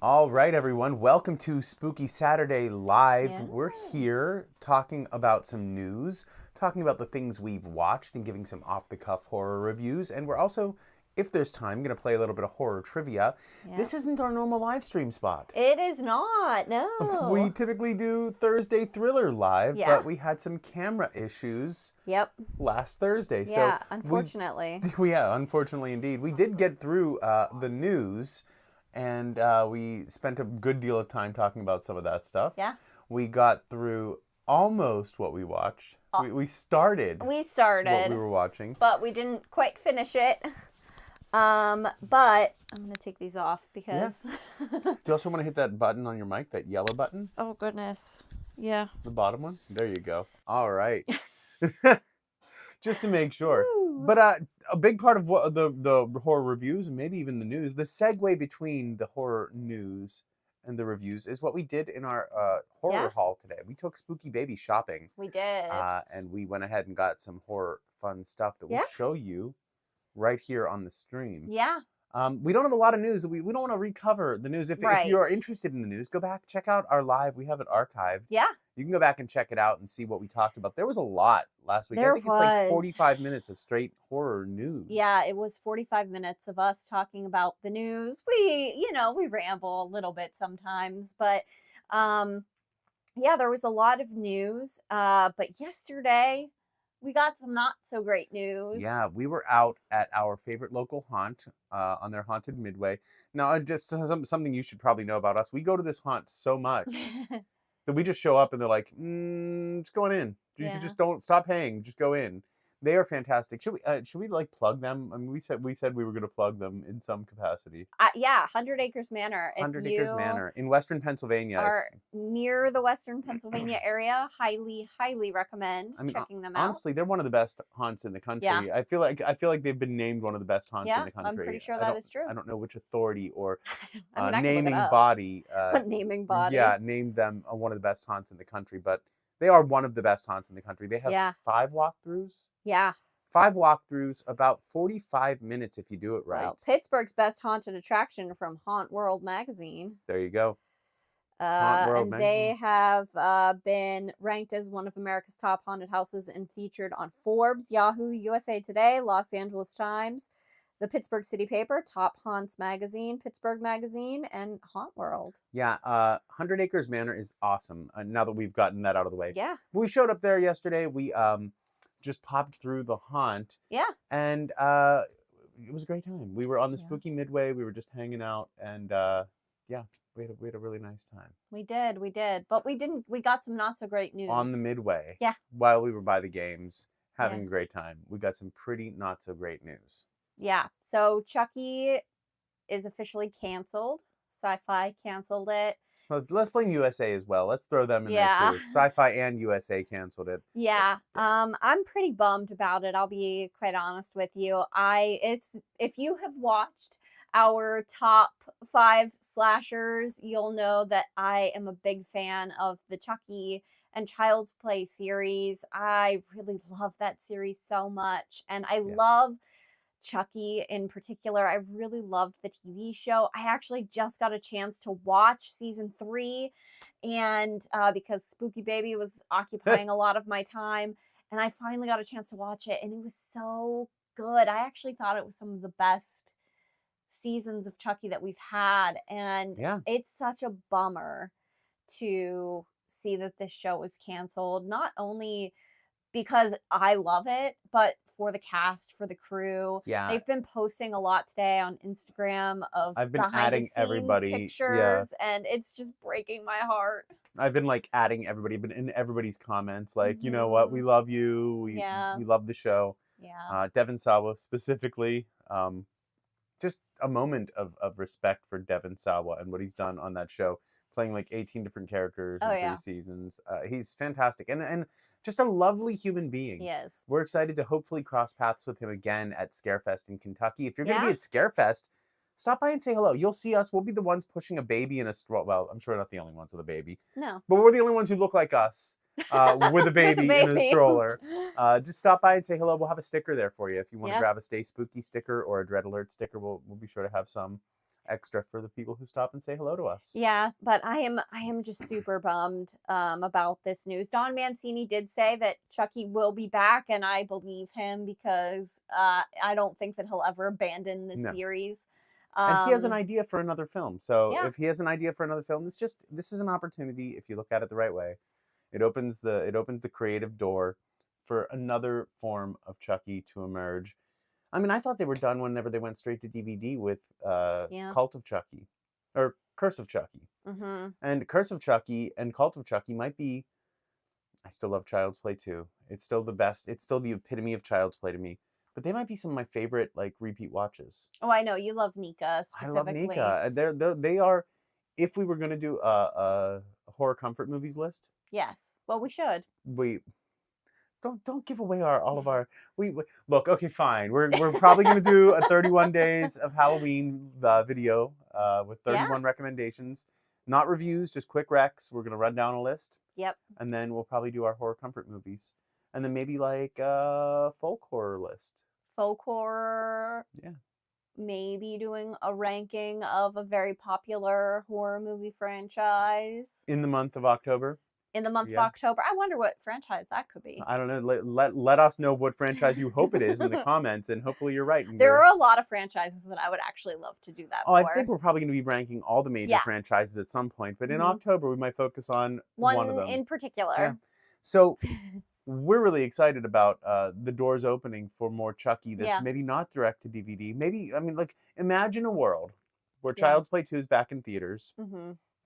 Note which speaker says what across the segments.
Speaker 1: All right, everyone. Welcome to Spooky Saturday Live.
Speaker 2: Yeah.
Speaker 1: We're here talking about some news, talking about the things we've watched and giving some off-the-cuff horror reviews. And we're also, if there's time, going to play a little bit of horror trivia.
Speaker 2: Yep.
Speaker 1: This isn't our normal live stream spot.
Speaker 2: It is not,
Speaker 1: We
Speaker 2: no.
Speaker 1: typically do Thursday Thriller Live,
Speaker 2: Yeah.
Speaker 1: but we had some camera issues
Speaker 2: Yep.
Speaker 1: last Thursday.
Speaker 2: Yeah,
Speaker 1: So
Speaker 2: unfortunately.
Speaker 1: yeah, unfortunately indeed. We did get through the news. And we spent a good deal of time talking about some of that stuff.
Speaker 2: Yeah.
Speaker 1: We got through almost what we watched. We started
Speaker 2: We
Speaker 1: what
Speaker 2: started,
Speaker 1: we were watching.
Speaker 2: but we didn't quite finish it. But I'm going to take these off because...
Speaker 1: Do you also want to hit that button on your mic, that yellow button?
Speaker 2: Oh, goodness. Yeah.
Speaker 1: The bottom one? There you go. All right. Just to make sure.
Speaker 2: Woo.
Speaker 1: But a big part of what the horror reviews, and maybe even the news, the segue between the horror news and the reviews is what we did in our horror haul today. We took Spooky Baby shopping.
Speaker 2: We did.
Speaker 1: And we went ahead and got some horror fun stuff that we'll
Speaker 2: Yeah.
Speaker 1: show you right here on the stream.
Speaker 2: Yeah.
Speaker 1: We don't have a lot of news. We don't want to recover the news. If you are interested in the news, go back, check out our live. We have it archived.
Speaker 2: Yeah.
Speaker 1: You can go back and check it out and see what we talked about. There was a lot last week.
Speaker 2: There
Speaker 1: I think it's like
Speaker 2: was.
Speaker 1: 45 minutes of straight horror news.
Speaker 2: Yeah, it was 45 minutes of us talking about the news. We ramble a little bit sometimes, but yeah, there was a lot of news. But yesterday we got some not so great news.
Speaker 1: Yeah, we were out at our favorite local haunt on their Haunted Midway. Now, just something you should probably know about us. We go to this haunt so much that we just show up and they're like, just going in. You
Speaker 2: Yeah.
Speaker 1: just don't stop paying. Just go in. They are fantastic. Should we like plug them? I mean, we said we were going to plug them in some capacity.
Speaker 2: Yeah, 100 Acres Manor. If
Speaker 1: 100 Acres Manor in Western Pennsylvania.
Speaker 2: Are near the Western Pennsylvania area, highly recommend checking them out.
Speaker 1: Honestly, they're one of the best haunts in the country.
Speaker 2: Yeah.
Speaker 1: I feel like they've been named one of the best haunts in the country.
Speaker 2: I'm pretty sure that is true.
Speaker 1: I don't know which authority or
Speaker 2: I mean, I can look it
Speaker 1: naming
Speaker 2: up.
Speaker 1: body.
Speaker 2: Naming body.
Speaker 1: Yeah, named them one of the best haunts in the country, but they are one of the best haunts in the country. They have 5 walkthroughs.
Speaker 2: Yeah.
Speaker 1: 5 walkthroughs, about 45 minutes if you do it right.
Speaker 2: Well, Pittsburgh's best haunted attraction from Haunt World magazine.
Speaker 1: There you go. Haunt World
Speaker 2: And
Speaker 1: magazine.
Speaker 2: they have been ranked as one of America's top haunted houses and featured on Forbes, Yahoo, USA Today, Los Angeles Times, the Pittsburgh City Paper, Top Haunts Magazine, Pittsburgh Magazine, and Haunt World.
Speaker 1: Yeah, 100 Acres Manor is awesome. Now that we've gotten that out of the way.
Speaker 2: Yeah.
Speaker 1: We showed up there yesterday. We just popped through the haunt.
Speaker 2: Yeah.
Speaker 1: And it was a great time. We were on the Spooky Midway. We were just hanging out, and yeah, we had a really nice time.
Speaker 2: We did. But we got some not so great news.
Speaker 1: On the Midway.
Speaker 2: Yeah.
Speaker 1: While we were by the games, having a great time. We got some pretty not so great news.
Speaker 2: Yeah. So Chucky is officially canceled. Sci-Fi canceled it.
Speaker 1: Let's blame USA as well. Let's throw them in there too. Sci-Fi and USA canceled it.
Speaker 2: Yeah. I'm pretty bummed about it. I'll be quite honest with you. If you have watched our top 5 slashers, you'll know that I am a big fan of the Chucky and Child's Play series. I really love that series so much, and I love Chucky in particular. I really loved the TV show. I actually just got a chance to watch season 3, and because Spooky Baby was occupying a lot of my time, and I finally got a chance to watch it, and it was so good. I actually thought it was some of the best seasons of Chucky that we've had, and it's such a bummer to see that this show was canceled, not only because I love it, but for the cast, for the crew.
Speaker 1: Yeah.
Speaker 2: They've been posting a lot today on Instagram of
Speaker 1: I've been adding everybody
Speaker 2: pictures, and it's just breaking my heart.
Speaker 1: I've been like adding everybody, been in everybody's comments, like, you know what, we love you, we love the show.
Speaker 2: Yeah.
Speaker 1: Devon Sawa specifically, just a moment of respect for Devon Sawa and what he's done on that show, playing like 18 different characters in 3 seasons. He's fantastic and just a lovely human being.
Speaker 2: Yes.
Speaker 1: We're excited to hopefully cross paths with him again at Scarefest in Kentucky. If you're going to be at Scarefest, stop by and say hello. You'll see us. We'll be the ones pushing a baby in a stroller. Well, I'm sure we're not the only ones with a baby.
Speaker 2: No.
Speaker 1: But we're the only ones who look like us with a baby in a stroller. Just stop by and say hello. We'll have a sticker there for you. If you want to grab a Stay Spooky sticker or a Dread Alert sticker, we'll be sure to have some. extra for the people who stop and say hello to us.
Speaker 2: Yeah, but I am just super bummed about this news. Don Mancini did say that Chucky will be back, and I believe him because I don't think that he'll ever abandon the series.
Speaker 1: And he has an idea for another film. So
Speaker 2: yeah.
Speaker 1: if he has an idea for another film, this is an opportunity. If you look at it the right way, it opens the creative door for another form of Chucky to emerge. I mean, I thought they were done whenever they went straight to DVD with Cult of Chucky, or Curse of Chucky. And Curse of Chucky and Cult of Chucky might be. I still love Child's Play too. It's still the best. It's still the epitome of Child's Play to me. But they might be some of my favorite like repeat watches.
Speaker 2: Oh, I know you love Nika specifically.
Speaker 1: I love Nika. They are. If we were gonna do a horror comfort movies list,
Speaker 2: yes. Well, we should.
Speaker 1: We don't give away all of our. We look. Okay, fine. We're probably gonna do a 31 days of Halloween video with 31 recommendations, not reviews, just quick recs. We're gonna run down a list.
Speaker 2: Yep.
Speaker 1: And then we'll probably do our horror comfort movies. And then maybe like a folk horror list.
Speaker 2: Folk horror.
Speaker 1: Yeah.
Speaker 2: Maybe doing a ranking of a very popular horror movie franchise.
Speaker 1: In the month of October.
Speaker 2: In the month of October. I wonder what franchise that could be.
Speaker 1: I don't know. Let us know what franchise you hope it is in the comments, and hopefully you're right.
Speaker 2: There are a lot of franchises that I would actually love to do that for.
Speaker 1: I think we're probably going to be ranking all the major franchises at some point. But in October, we might focus on one of them.
Speaker 2: In particular.
Speaker 1: Yeah. So we're really excited about the doors opening for more Chucky that's maybe not direct to DVD. Maybe, I mean, like, imagine a world where Child's Play 2 is back in theaters.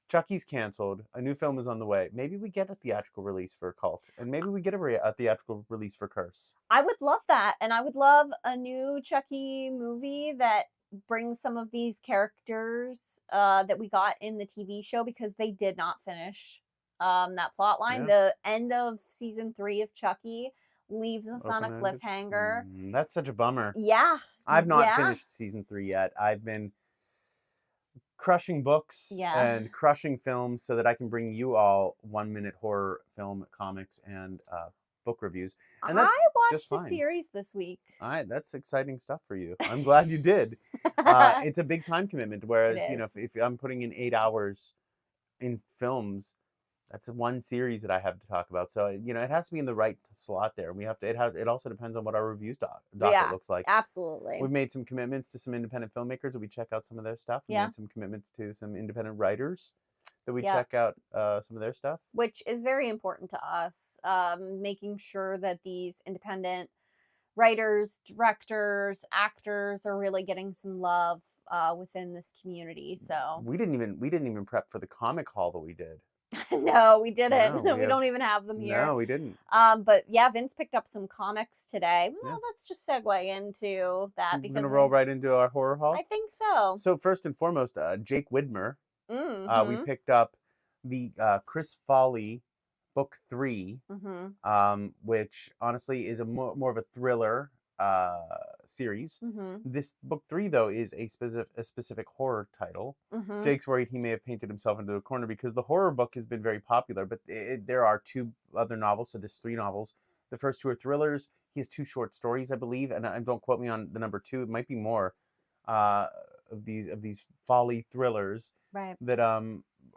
Speaker 1: Chucky's canceled. A new film is on the way. Maybe we get a theatrical release for Cult, and maybe we get a theatrical release for Curse.
Speaker 2: I would love that, and I would love a new Chucky movie that brings some of these characters that we got in the TV show, because they did not finish that plot line. The end of season 3 of Chucky leaves us on a cliffhanger.
Speaker 1: That's such a bummer.
Speaker 2: Yeah.
Speaker 1: I've not finished season 3 yet. I've been crushing books and crushing films so that I can bring you all 1-minute horror film comics and book reviews. And that's
Speaker 2: I watched
Speaker 1: just fine.
Speaker 2: The series this week.
Speaker 1: That's exciting stuff for you. I'm glad you did. It's a big time commitment. Whereas, you know, if I'm putting in 8 hours in films, that's one series that I have to talk about. So, you know, it has to be in the right slot there. We have to. It also depends on what our reviews docket looks like.
Speaker 2: Absolutely.
Speaker 1: We've made some commitments to some independent filmakers that we check out some of their stuff. We made some commitments to some independent writers that we check out some of their stuff,
Speaker 2: which is very important to us. Making sure that these independent writers, directors, actors are really getting some love within this community. So
Speaker 1: we didn't even prep for the comic haul that we did.
Speaker 2: No, we didn't. We don't even have them here.
Speaker 1: No, we didn't.
Speaker 2: But yeah, Vince picked up some comics today. Well, let's just segue into that.
Speaker 1: We're gonna roll right into our horror haul.
Speaker 2: I think so.
Speaker 1: So first and foremost, Jake Widmer. We picked up the Chris Foley book 3, which honestly is more of a thriller series. This book 3 though is a specific horror title. Jake's worried he may have painted himself into a corner because the horror book has been very popular, but there are 2 other novels, so there's 3 novels. The first 2 are thrillers. He has 2 short stories, I believe, and don't quote me on the number 2. It might be more of these folly thrillers that are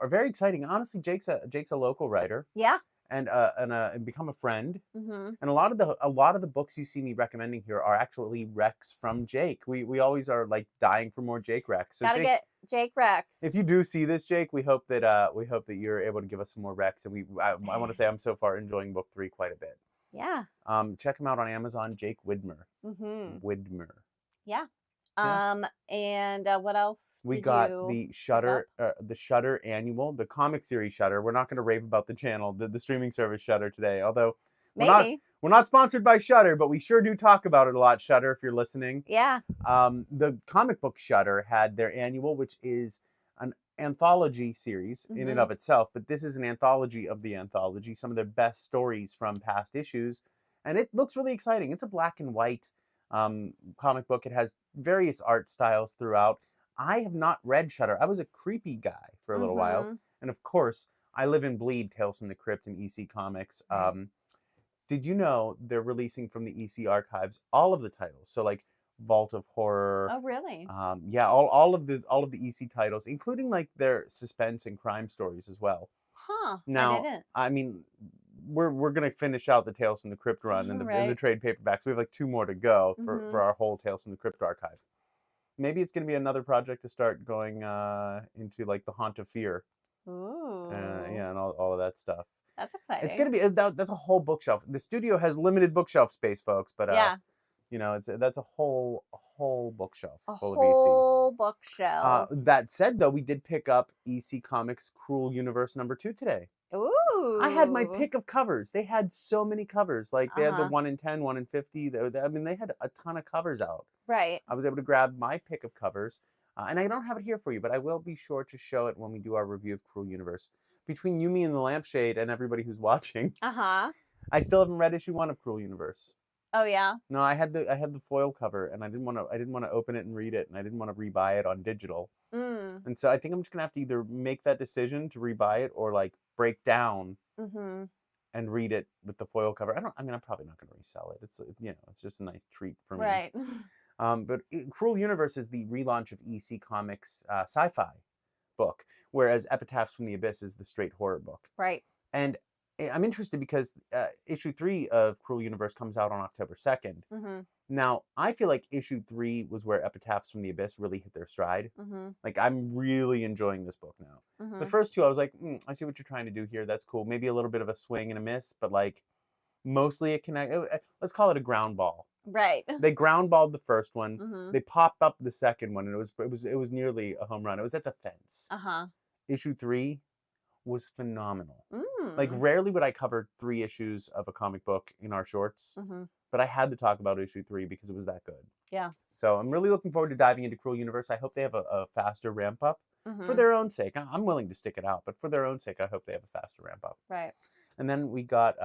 Speaker 1: very exciting. Honestly, Jake's a local writer.
Speaker 2: Yeah.
Speaker 1: And become a friend. And a lot of the books you see me recommending here are actually recs from Jake. We always are like dying for more Jake recs. So
Speaker 2: gotta get Jake recs.
Speaker 1: If you do see this, Jake, we hope that you're able to give us some more recs. And I want to say I'm so far enjoying book 3 quite a bit.
Speaker 2: Yeah.
Speaker 1: Check him out on Amazon, Jake Widmer. Widmer.
Speaker 2: Yeah. And what else?
Speaker 1: We got the Shudder, the Shudder annual, the comic series Shudder. We're not going to rave about the channel, the streaming service Shudder today, although we're not sponsored by Shudder, but we sure do talk about it a lot. Shudder, if you're listening.
Speaker 2: Yeah.
Speaker 1: The comic book Shudder had their annual, which is an anthology series in and of itself, but this is an anthology of the anthology, some of their best stories from past issues, and it looks really exciting. It's a black and white comic book. It has various art styles throughout. I have not read Shudder. I was a creepy guy for a little while, and of course I live and bleed Tales from the Crypt and EC Comics. Did you know they're releasing from the EC archives all of the titles? So like Vault of Horror.
Speaker 2: Oh, really?
Speaker 1: Yeah, all of the EC titles, including like their suspense and crime stories as well.
Speaker 2: Huh.
Speaker 1: Now,
Speaker 2: I didn't.
Speaker 1: I mean, we're gonna finish out the Tales from the Crypt run in the trade paperbacks. We have like 2 more to go for our whole Tales from the Crypt archive. Maybe it's gonna be another project to start going into like the Haunt of Fear.
Speaker 2: Ooh.
Speaker 1: Yeah, and all of that stuff.
Speaker 2: That's exciting.
Speaker 1: It's gonna be that's a whole bookshelf. The studio has limited bookshelf space, folks, but
Speaker 2: yeah.
Speaker 1: You know, that's a whole bookshelf full of EC.
Speaker 2: A whole bookshelf.
Speaker 1: That said, though, we did pick up EC Comics Cruel Universe #2 today.
Speaker 2: Ooh.
Speaker 1: I had my pick of covers. They had so many covers. Like they had the 1 in 10, 1 in 50. I mean, they had a ton of covers out.
Speaker 2: Right.
Speaker 1: I was able to grab my pick of covers, and I don't have it here for you, but I will be sure to show it when we do our review of Cruel Universe. Between you, me, and the lampshade, and everybody who's watching, I still haven't read issue 1 of Cruel Universe.
Speaker 2: Oh yeah.
Speaker 1: No, I had the foil cover, and I didn't want to open it and read it, and I didn't want to rebuy it on digital. And so I think I'm just gonna have to either make that decision to rebuy it or like break down and read it with the foil cover. I mean, I'm probably not gonna resell it. It's it's just a nice treat for me.
Speaker 2: Right.
Speaker 1: But Cruel Universe is the relaunch of EC Comics sci-fi book, whereas Epitaphs from the Abyss is the straight horror book.
Speaker 2: Right.
Speaker 1: And I'm interested because issue 3 of Cruel Universe comes out on October 2nd. Now, I feel like issue 3 was where Epitaphs from the Abyss really hit their stride. Like, I'm really enjoying this book now. The first 2, I was like, I see what you're trying to do here. That's cool. Maybe a little bit of a swing and a miss, but like mostly let's call it a ground ball.
Speaker 2: Right.
Speaker 1: They ground balled the first one. They popped up the second one, and it was nearly a home run. It was at the fence. Issue 3 was phenomenal. Like rarely would I cover 3 issues of a comic book in our shorts, but I had to talk about issue 3 because it was that good.
Speaker 2: Yeah.
Speaker 1: So I'm really looking forward to diving into Cruel Universe. I hope they have a faster ramp up for their own sake. I'm willing to stick it out, but for their own sake, I hope they have a faster ramp up.
Speaker 2: Right.
Speaker 1: And then we got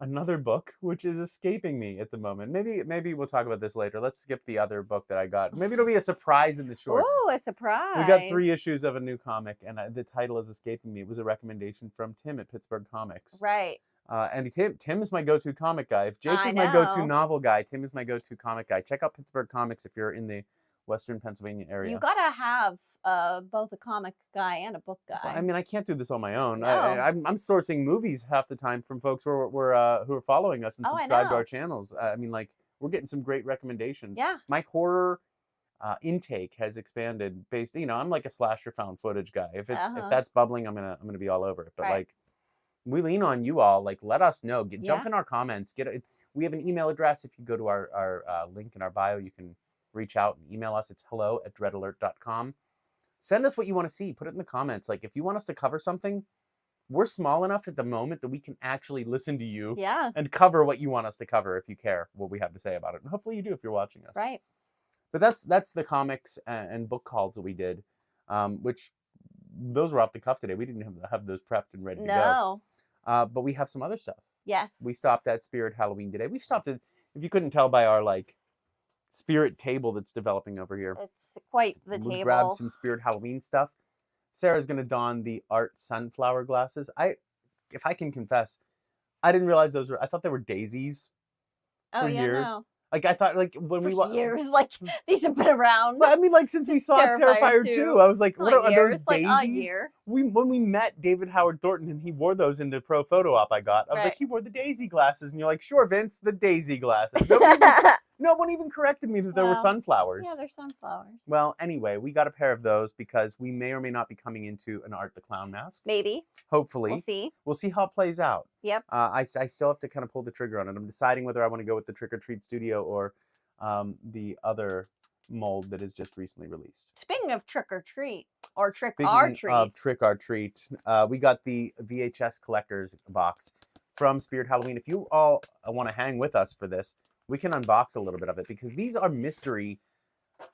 Speaker 1: another book which is escaping me at the moment. Maybe we'll talk about this later. Let's skip the other book that I got. Maybe it'll be a surprise in the shorts.
Speaker 2: Oh, a surprise.
Speaker 1: We got 3 issues of a new comic, and the title is escaping me. It was a recommendation from Tim at Pittsburgh Comics.
Speaker 2: Right.
Speaker 1: And Tim is my go-to comic guy. If Jake is my go-to novel guy, Tim is my go-to comic guy. Check out Pittsburgh Comics if you're in the Western Pennsylvania area.
Speaker 2: You gotta have both a comic guy and a book guy.
Speaker 1: Well, I mean, I can't do this on my own.
Speaker 2: No.
Speaker 1: I'm sourcing movies half the time from folks who are following us and subscribe to our channels. I mean, like, we're getting some great recommendations.
Speaker 2: Yeah.
Speaker 1: My horror intake has expanded based. I'm like a slasher found footage guy. If that's bubbling, I'm gonna be all over it. But like, we lean on you all. Like, let us know. Jump in our comments. We have an email address. If you go to our link in our bio, you can reach out and email us. It's hello@dreadalert.com. Send us what you want to see. Put it in the comments. Like, if you want us to cover something, we're small enough at the moment that we can actually listen to you and cover what you want us to cover if you care what we have to say about it. And hopefully you do if you're watching us.
Speaker 2: Right.
Speaker 1: But that's the comics and book calls that we did, which those were off the cuff today. We didn't have those prepped and ready to go. But we have some other stuff.
Speaker 2: Yes.
Speaker 1: We stopped at Spirit Halloween today. We stopped at, if you couldn't tell by our like Spirit table that's developing over here.
Speaker 2: It's quite the table.
Speaker 1: We grabbed some Spirit Halloween stuff. Sarah's gonna don the art sunflower glasses. If I can confess, I didn't realize I thought they were daisies for years. No. Like, I thought, like, when we
Speaker 2: years, like, these have been around.
Speaker 1: Well, I mean, like, since we saw Terrifier 2, I was like, what are those daisies?
Speaker 2: Like, a year.
Speaker 1: When we met David Howard Thornton and he wore those in the pro photo op I got, I was like, he wore the daisy glasses. And you're like, sure, Vince, the daisy glasses. No one even corrected me that there were sunflowers.
Speaker 2: Yeah, they're sunflowers.
Speaker 1: Well, anyway, we got a pair of those because we may or may not be coming into an Art the Clown mask.
Speaker 2: Maybe.
Speaker 1: Hopefully.
Speaker 2: We'll see.
Speaker 1: We'll see how it plays out.
Speaker 2: Yep.
Speaker 1: I still have to kind of pull the trigger on it. I'm deciding whether I want to go with the Trick or Treat Studio or the other mold that is just recently released.
Speaker 2: Speaking of Trick or Treat, or Trick or Treat.
Speaker 1: Speaking of Trick or Treat, we got the VHS collector's box from Spirit Halloween. If you all want to hang with us for this, we can unbox a little bit of it because these are mystery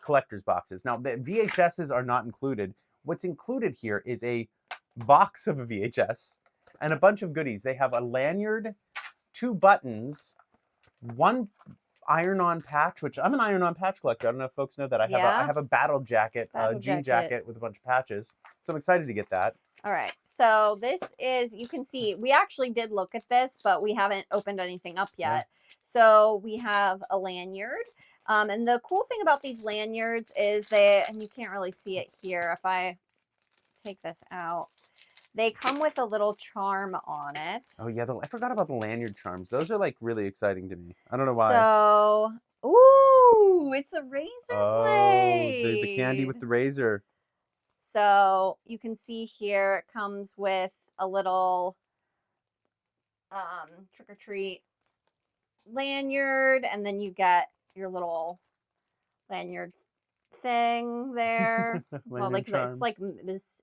Speaker 1: collector's boxes. Now, the VHSs are not included. What's included here is a box of a VHS and a bunch of goodies. They have a lanyard, 2 buttons, 1 iron-on patch, which I'm an iron-on patch collector. I don't know if folks know that. I have a battle jacket, jean jacket with a bunch of patches. So I'm excited to get that.
Speaker 2: All right. So this is, you can see, we actually did look at this, but we haven't opened anything up yet. So we have a lanyard. And the cool thing about these lanyards is and you can't really see it here if I take this out, they come with a little charm on it.
Speaker 1: Oh yeah, I forgot about the lanyard charms. Those are like really exciting to me. I don't know why.
Speaker 2: So, ooh, it's a razor blade.
Speaker 1: Oh, the candy with the razor.
Speaker 2: So you can see here it comes with a little trick or treat lanyard, and then you get your little lanyard thing there. Well, like it's like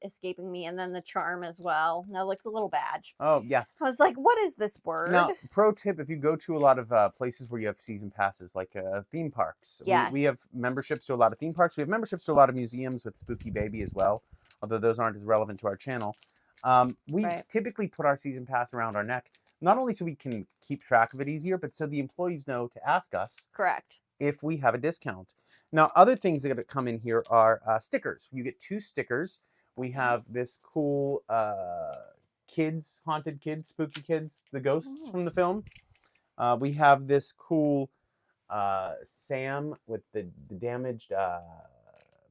Speaker 2: escaping me, and then the charm as well. No, like the little badge.
Speaker 1: Oh yeah.
Speaker 2: I was like, what is this word?
Speaker 1: Now, pro tip: if you go to a lot of places where you have season passes, like theme parks,
Speaker 2: yes,
Speaker 1: we have memberships to a lot of theme parks. We have memberships to a lot of museums with Spooky Baby as well, although those aren't as relevant to our channel. We typically put our season pass around our neck, not only so we can keep track of it easier, but so the employees know to ask us.
Speaker 2: Correct.
Speaker 1: If we have a discount. Now, other things that come in here are stickers. You get 2 stickers. We have this cool haunted kids, spooky kids, the ghosts from the film. We have this cool Sam with the damaged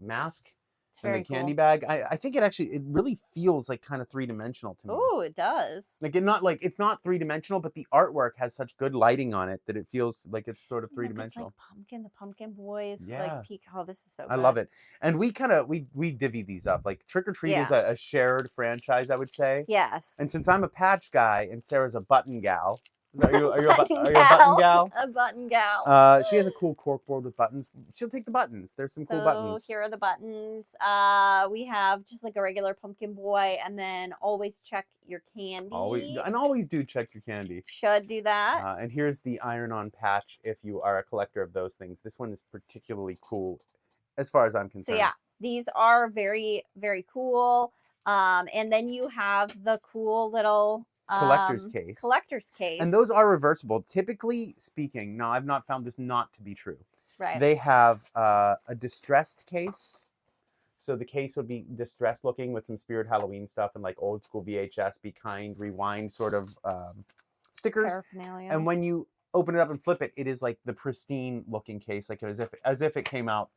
Speaker 1: mask and the candy bag. I think it really feels like kind of 3-dimensional to me.
Speaker 2: Oh, it does.
Speaker 1: Like it's not 3-dimensional, but the artwork has such good lighting on it that it feels like it's sort of 3-dimensional.
Speaker 2: Like the pumpkin boys.
Speaker 1: Yeah.
Speaker 2: Like oh, this is so good.
Speaker 1: I love it. And we divvy these up. Like Trick or Treat is a shared franchise, I would say.
Speaker 2: Yes.
Speaker 1: And since I'm a patch guy and Sarah's a button gal, are you a button gal?
Speaker 2: A button gal.
Speaker 1: She has a cool corkboard with buttons. She'll take the buttons. There's some cool buttons.
Speaker 2: Here are the buttons. We have just like a regular pumpkin boy, and then always check your candy.
Speaker 1: Always do check your candy.
Speaker 2: Should do that.
Speaker 1: And here's the iron-on patch if you are a collector of those things. This one is particularly cool as far as I'm concerned.
Speaker 2: So yeah, these are very, very cool. And then you have the cool little collector's case.
Speaker 1: And those are reversible. Typically speaking, now I've not found this not to be true.
Speaker 2: Right.
Speaker 1: They have a distressed case. So the case would be distressed looking with some Spirit Halloween stuff and like old school VHS, Be Kind, Rewind sort of stickers.
Speaker 2: Paraphernalia.
Speaker 1: And when you open it up and flip it, it is like the pristine looking case, like as if it came out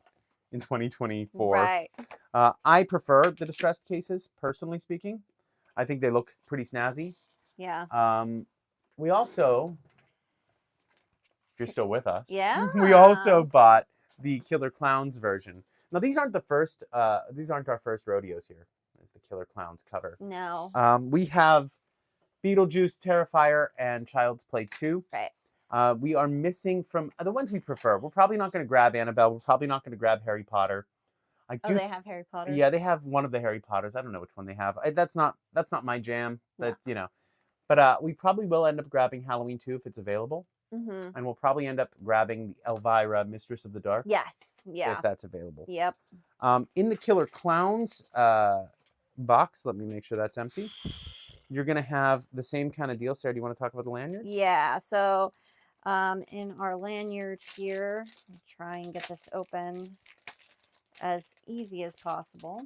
Speaker 1: in 2024.
Speaker 2: Right.
Speaker 1: I prefer the distressed cases, personally speaking. I think they look pretty snazzy.
Speaker 2: Yeah.
Speaker 1: We also, if you're still with us,
Speaker 2: yeah,
Speaker 1: we also bought the Killer Clowns version. Now these aren't our first rodeos here. There's the Killer Clowns cover.
Speaker 2: No.
Speaker 1: We have Beetlejuice, Terrifier, and Child's Play 2.
Speaker 2: Right.
Speaker 1: We are missing from the ones we prefer. We're probably not going to grab Annabelle. We're probably not going to grab Harry Potter.
Speaker 2: They have Harry Potter.
Speaker 1: Yeah, they have one of the Harry Potters. I don't know which one they have. That's not my jam. That's But we probably will end up grabbing Halloween 2 if it's available.
Speaker 2: Mm-hmm.
Speaker 1: And we'll probably end up grabbing the Elvira, Mistress of the Dark.
Speaker 2: Yes. Yeah.
Speaker 1: If that's available.
Speaker 2: Yep.
Speaker 1: In the Killer Clowns box, let me make sure that's empty. You're going to have the same kind of deal. Sarah, do you want to talk about the lanyard?
Speaker 2: Yeah. So in our lanyard here, I'll try and get this open as easy as possible.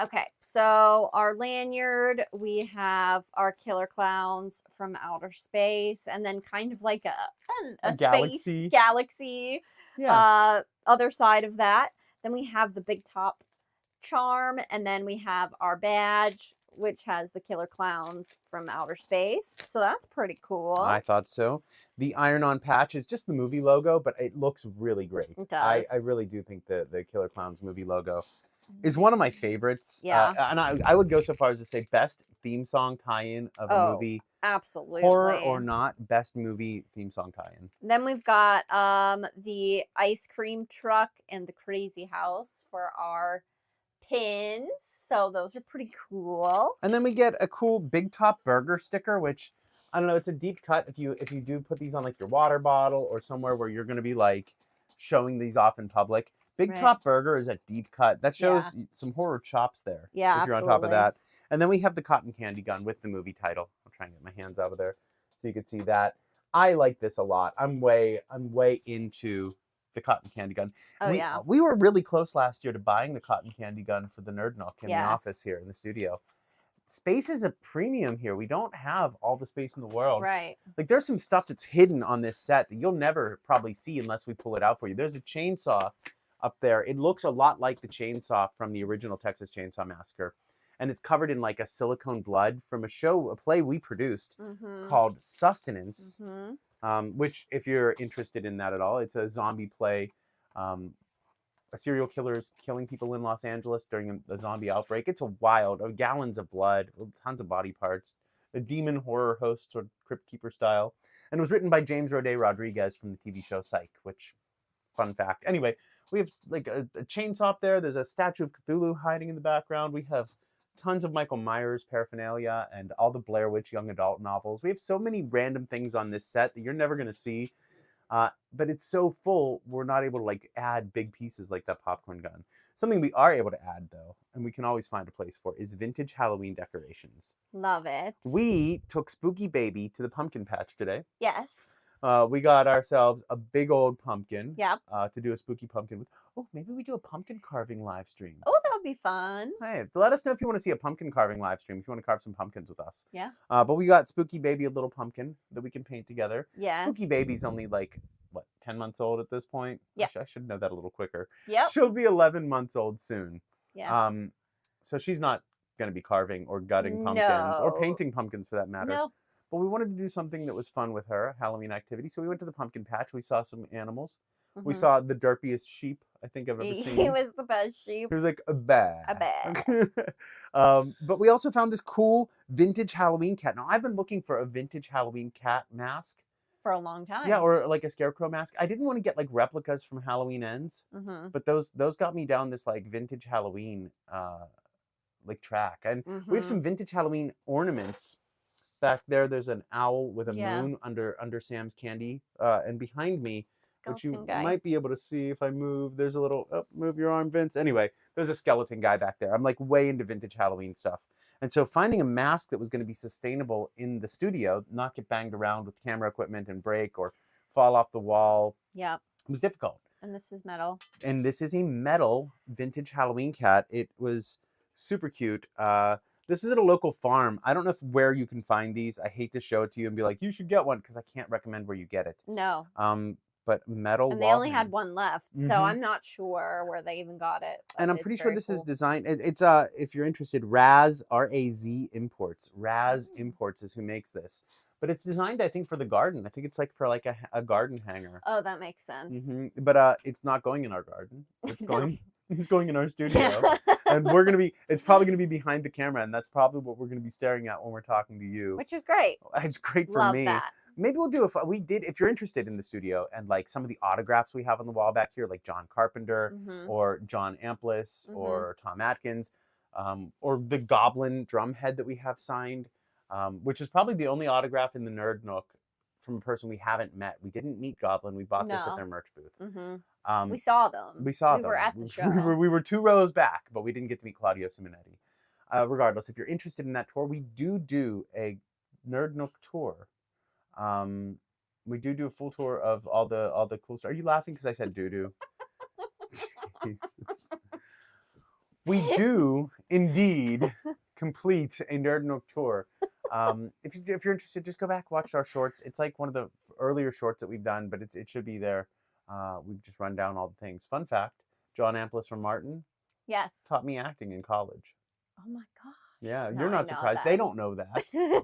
Speaker 2: Okay, so our lanyard, we have our Killer Clowns from outer space, and then kind of like a
Speaker 1: galaxy.
Speaker 2: Galaxy.
Speaker 1: Yeah.
Speaker 2: Other side of that. Then we have the big top charm, and then we have our badge, which has the Killer Clowns from outer space. So that's pretty cool.
Speaker 1: I thought so. The iron-on patch is just the movie logo, but it looks really great.
Speaker 2: It does.
Speaker 1: I really do think the Killer Clowns movie logo is one of my favorites.
Speaker 2: Yeah.
Speaker 1: And I would go so far as to say best theme song tie-in of a movie.
Speaker 2: Absolutely.
Speaker 1: Horror or not, best movie theme song tie-in.
Speaker 2: Then we've got the ice cream truck and the crazy house for our pins. So those are pretty cool.
Speaker 1: And then we get a cool Big Top Burger sticker, which, I don't know, it's a deep cut. If you do put these on like your water bottle or somewhere where you're going to be like showing these off in public, Big Top Burger is a deep cut. That shows some horror chops there.
Speaker 2: Yeah,
Speaker 1: if you're on top of that. And then we have the cotton candy gun with the movie title. I'll try and get my hands out of there so you can see that. I like this a lot. I'm way into the cotton candy gun. We were really close last year to buying the cotton candy gun for the Nerd Nook in the office here in the studio. space is a premium here. We don't have all the space in the world.
Speaker 2: Right.
Speaker 1: Like there's some stuff that's hidden on this set that you'll never probably see unless we pull it out for you. There's a chainsaw up there. It looks a lot like the chainsaw from the original Texas Chainsaw Massacre. And it's covered in like a silicone blood from a play we produced called Sustenance, which if you're interested in that at all, it's a zombie play. A serial killer is killing people in Los Angeles during a zombie outbreak. It's a wild, gallons of blood, tons of body parts, a demon horror host, sort of crypt keeper style. And it was written by James Roday Rodriguez from the TV show Psych, which, fun fact. Anyway, we have like a chainsaw up there. There's a statue of Cthulhu hiding in the background. We have tons of Michael Myers paraphernalia and all the Blair Witch young adult novels. We have so many random things on this set that you're never going to see. But it's so full, we're not able to like add big pieces like that popcorn gun. Something we are able to add though, and we can always find a place for, is vintage Halloween decorations.
Speaker 2: Love it.
Speaker 1: We took Spooky Baby to the pumpkin patch today.
Speaker 2: Yes.
Speaker 1: We got ourselves a big old pumpkin.
Speaker 2: Yep.
Speaker 1: To do a spooky pumpkin with. Oh, maybe we do a pumpkin carving live stream.
Speaker 2: Oh, that would be fun.
Speaker 1: Hey, let us know if you want to see a pumpkin carving live stream, if you want to carve some pumpkins with us.
Speaker 2: Yeah.
Speaker 1: But we got Spooky Baby, a little pumpkin that we can paint together.
Speaker 2: Yes.
Speaker 1: Spooky Baby's only like, what, 10 months old at this point?
Speaker 2: Yeah.
Speaker 1: I should know that a little quicker.
Speaker 2: Yep.
Speaker 1: She'll be 11 months old soon.
Speaker 2: Yeah.
Speaker 1: So she's not going to be carving or gutting pumpkins or painting pumpkins for that matter.
Speaker 2: No.
Speaker 1: But we wanted to do something that was fun with her, a Halloween activity. So we went to the pumpkin patch. We saw some animals. We saw the derpiest sheep I think I've ever seen.
Speaker 2: He was the best sheep.
Speaker 1: He was like a bear.
Speaker 2: A bear.
Speaker 1: But we also found this cool vintage Halloween cat. Now, I've been looking for a vintage Halloween cat mask.
Speaker 2: For a long time.
Speaker 1: Yeah, or like a scarecrow mask. I didn't want to get like replicas from Halloween Ends, but those got me down this like vintage Halloween like track. And we have some vintage Halloween ornaments. Back there's an owl with a moon under Sam's candy. And behind me, which you might be able to see if I move, there's a little, move your arm, Vince. Anyway, there's a skeleton guy back there. I'm like way into vintage Halloween stuff. And so finding a mask that was going to be sustainable in the studio, not get banged around with camera equipment and break or fall off the wall.
Speaker 2: Yeah.
Speaker 1: It was difficult.
Speaker 2: And this is metal.
Speaker 1: And this is a metal vintage Halloween cat. It was super cute. This is at a local farm. I don't know where you can find these. I hate to show it to you and be like, you should get one, because I can't recommend where you get it.
Speaker 2: No.
Speaker 1: But metal.
Speaker 2: And they only had one left, so I'm not sure where they even got it.
Speaker 1: And I'm pretty sure this is designed. It's if you're interested, Raz R-A-Z Imports. Raz Imports is who makes this. But it's designed, I think, for the garden. I think it's like for like a garden hanger.
Speaker 2: Oh, that makes sense.
Speaker 1: But it's not going in our garden. It's going. It's going in our studio, and we're gonna be. It's probably gonna be behind the camera, and that's probably what we're gonna be staring at when we're talking to you.
Speaker 2: Which is great.
Speaker 1: It's great for
Speaker 2: Love
Speaker 1: me.
Speaker 2: That.
Speaker 1: Maybe we'll do if you're interested in the studio and like some of the autographs we have on the wall back here, like John Carpenter or John Amplis or Tom Atkins, or the Goblin drumhead that we have signed, which is probably the only autograph in the Nerd Nook from a person we haven't met. We didn't meet Goblin. We bought this at their merch booth.
Speaker 2: We saw them.
Speaker 1: We saw them.
Speaker 2: We were at the show.
Speaker 1: We were 2 rows back, but we didn't get to meet Claudio Simonetti. Regardless, if you're interested in that tour, we do a Nerd Nook tour. We do a full tour of all the cool stuff. Are you laughing because I said doo-doo? Jesus. We do indeed complete a Nerd Nook tour. If you're interested, just go back, watch our shorts. It's like one of the earlier shorts that we've done, but it should be there. We've just run down all the things. Fun fact, John Amplis from Martin taught me acting in college.
Speaker 2: Oh my God.
Speaker 1: Yeah, you're not surprised. They don't know that. You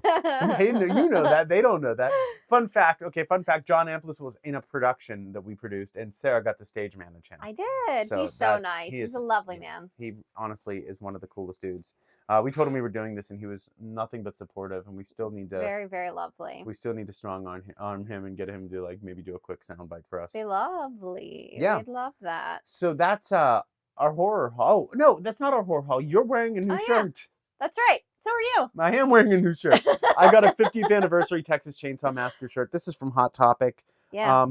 Speaker 1: know that. They don't know that. Fun fact, John Amplis was in a production that we produced, and Sarah got to stage manage him.
Speaker 2: I did. He's so nice. He's a lovely man.
Speaker 1: He honestly is one of the coolest dudes. We told him we were doing this, and he was nothing but supportive, and we still need to...
Speaker 2: Very, very lovely.
Speaker 1: We still need to strong arm him and get him to like maybe do a quick soundbite for us.
Speaker 2: Be lovely.
Speaker 1: Yeah.
Speaker 2: We'd love that.
Speaker 1: So that's our horror haul. Oh, no, that's not our horror haul. You're wearing a new shirt.
Speaker 2: That's right. So are you.
Speaker 1: I am wearing a new shirt. I got a 50th anniversary Texas Chainsaw Massacre shirt. This is from Hot Topic.
Speaker 2: Yeah.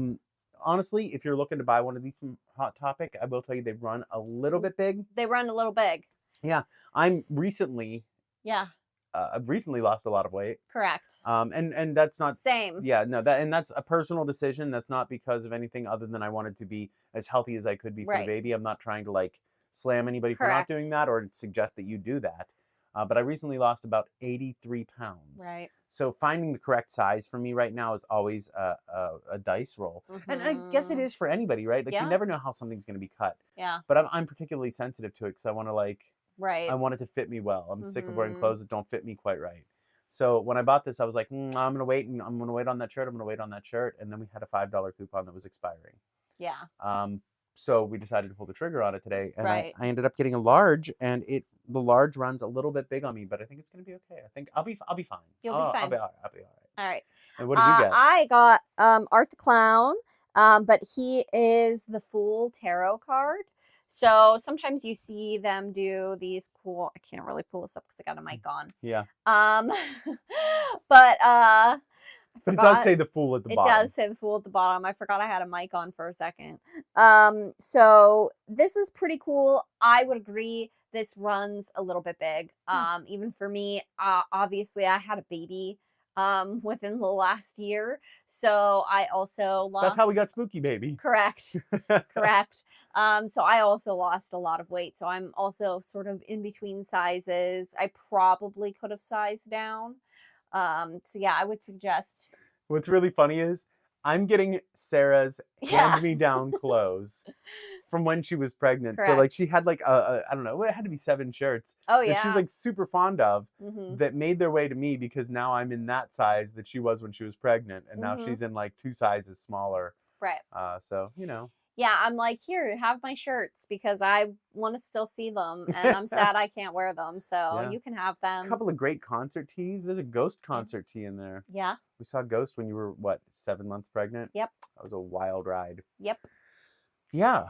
Speaker 1: Honestly, if you're looking to buy one of these from Hot Topic, I will tell you they run a little bit big.
Speaker 2: They run a little big.
Speaker 1: Yeah. I've recently lost a lot of weight.
Speaker 2: Correct.
Speaker 1: And that's not
Speaker 2: same.
Speaker 1: Yeah, no, that's a personal decision. That's not because of anything other than I wanted to be as healthy as I could be for the baby. I'm not trying to like slam anybody for not doing that or suggest that you do that. But I recently lost about 83 pounds.
Speaker 2: Right.
Speaker 1: So finding the correct size for me right now is always a dice roll. And I guess it is for anybody, right? Like you never know how something's going to be cut.
Speaker 2: Yeah.
Speaker 1: But I'm particularly sensitive to it because I want to
Speaker 2: Right.
Speaker 1: I want it to fit me well. I'm sick of wearing clothes that don't fit me quite right. So when I bought this, I was like, I'm going to wait, and I'm going to wait on that shirt. I'm going to wait on that shirt. And then we had a $5 coupon that was expiring.
Speaker 2: Yeah.
Speaker 1: So we decided to pull the trigger on it today, and
Speaker 2: Right.
Speaker 1: I ended up getting a large, and the large runs a little bit big on me, but I think it's going to be okay. I think I'll be fine.
Speaker 2: You'll be fine.
Speaker 1: I'll be all right.
Speaker 2: All right.
Speaker 1: And what did you get?
Speaker 2: I got Art the Clown, but he is the Fool tarot card. So sometimes you see them do these cool. I can't really pull this up because I got a mic on.
Speaker 1: Yeah.
Speaker 2: But
Speaker 1: it does say the Fool at the bottom.
Speaker 2: It does say the Fool at the bottom. I forgot I had a mic on for a second. So this is pretty cool. I would agree. This runs a little bit big. Even for me, obviously I had a baby within the last year. So I also lost.
Speaker 1: That's how we got Spooky Baby.
Speaker 2: Correct. Correct. So I also lost a lot of weight. So I'm also sort of in between sizes. I probably could have sized down. So yeah, I would suggest.
Speaker 1: What's really funny is I'm getting Sarah's hand-me-down clothes from when she was pregnant.
Speaker 2: Correct.
Speaker 1: So like she had like I don't know, it had to be 7 shirts.
Speaker 2: Oh yeah.
Speaker 1: That she was like super fond of that made their way to me because now I'm in that size that she was when she was pregnant, and now she's in like 2 sizes smaller.
Speaker 2: Right.
Speaker 1: So you know.
Speaker 2: Yeah, I'm like, here, have my shirts because I want to still see them, and I'm sad I can't wear them. So you can have them.
Speaker 1: A couple of great concert tees. There's a Ghost concert tee in there.
Speaker 2: Yeah.
Speaker 1: We saw Ghost when you were, what, 7 months pregnant?
Speaker 2: Yep.
Speaker 1: That was a wild ride.
Speaker 2: Yep.
Speaker 1: Yeah.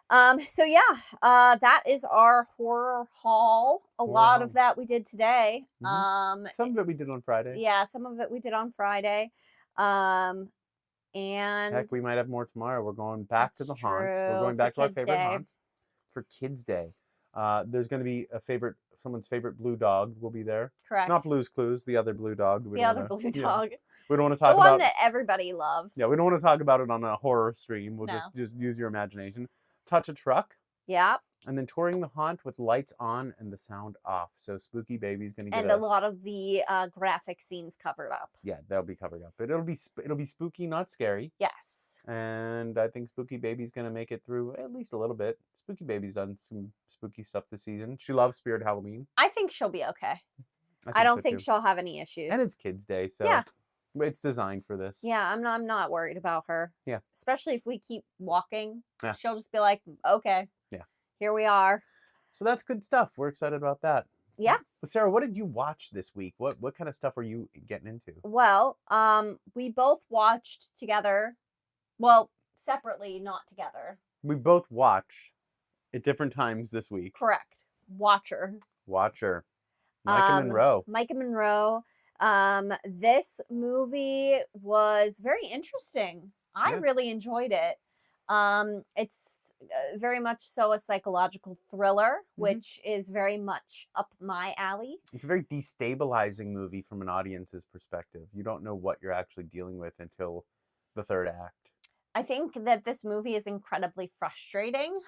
Speaker 2: So yeah, that is our horror haul. A lot of that we did today.
Speaker 1: Some of it we did on Friday.
Speaker 2: Yeah, some of it we did on Friday. And
Speaker 1: heck, we might have more tomorrow. We're going back to the haunts. We're going
Speaker 2: for
Speaker 1: back to our
Speaker 2: Kids
Speaker 1: favorite
Speaker 2: Day.
Speaker 1: haunts for Kids Day. There's going to be someone's favorite blue dog will be there.
Speaker 2: Correct.
Speaker 1: Not Blue's Clues, the other blue dog.
Speaker 2: The other blue dog.
Speaker 1: We don't want to talk
Speaker 2: about the one that everybody loves.
Speaker 1: Yeah, we don't want to talk about it on a horror stream. We'll
Speaker 2: No.
Speaker 1: just use your imagination. Touch a truck.
Speaker 2: Yeah.
Speaker 1: And then touring the haunt with lights on and the sound off. So Spooky Baby's gonna get
Speaker 2: a lot of the graphic scenes covered up.
Speaker 1: Yeah, they'll be covered up, but it'll be spooky, not scary.
Speaker 2: Yes.
Speaker 1: And I think Spooky Baby's gonna make it through at least a little bit. Spooky Baby's done some spooky stuff this season. She loves Spirit Halloween.
Speaker 2: I think she'll be okay. I don't think she'll have any issues.
Speaker 1: And it's Kids Day, so yeah. It's designed for this.
Speaker 2: Yeah, I'm not worried about her.
Speaker 1: Yeah.
Speaker 2: Especially if we keep walking.
Speaker 1: Yeah.
Speaker 2: She'll just be like, okay.
Speaker 1: Yeah.
Speaker 2: Here we are.
Speaker 1: So that's good stuff. We're excited about that.
Speaker 2: Yeah.
Speaker 1: But Sarah, what did you watch this week? What kind of stuff are you getting into?
Speaker 2: Well, we both watched together. Well, separately, not together.
Speaker 1: We both watched at different times this week.
Speaker 2: Correct. Watcher.
Speaker 1: Micah Monroe.
Speaker 2: Micah Monroe. This movie was very interesting. I really enjoyed it. It's very much so a psychological thriller, which is very much up my alley.
Speaker 1: It's a very destabilizing movie from an audience's perspective. You don't know what you're actually dealing with until the third act.
Speaker 2: I think that this movie is incredibly frustrating.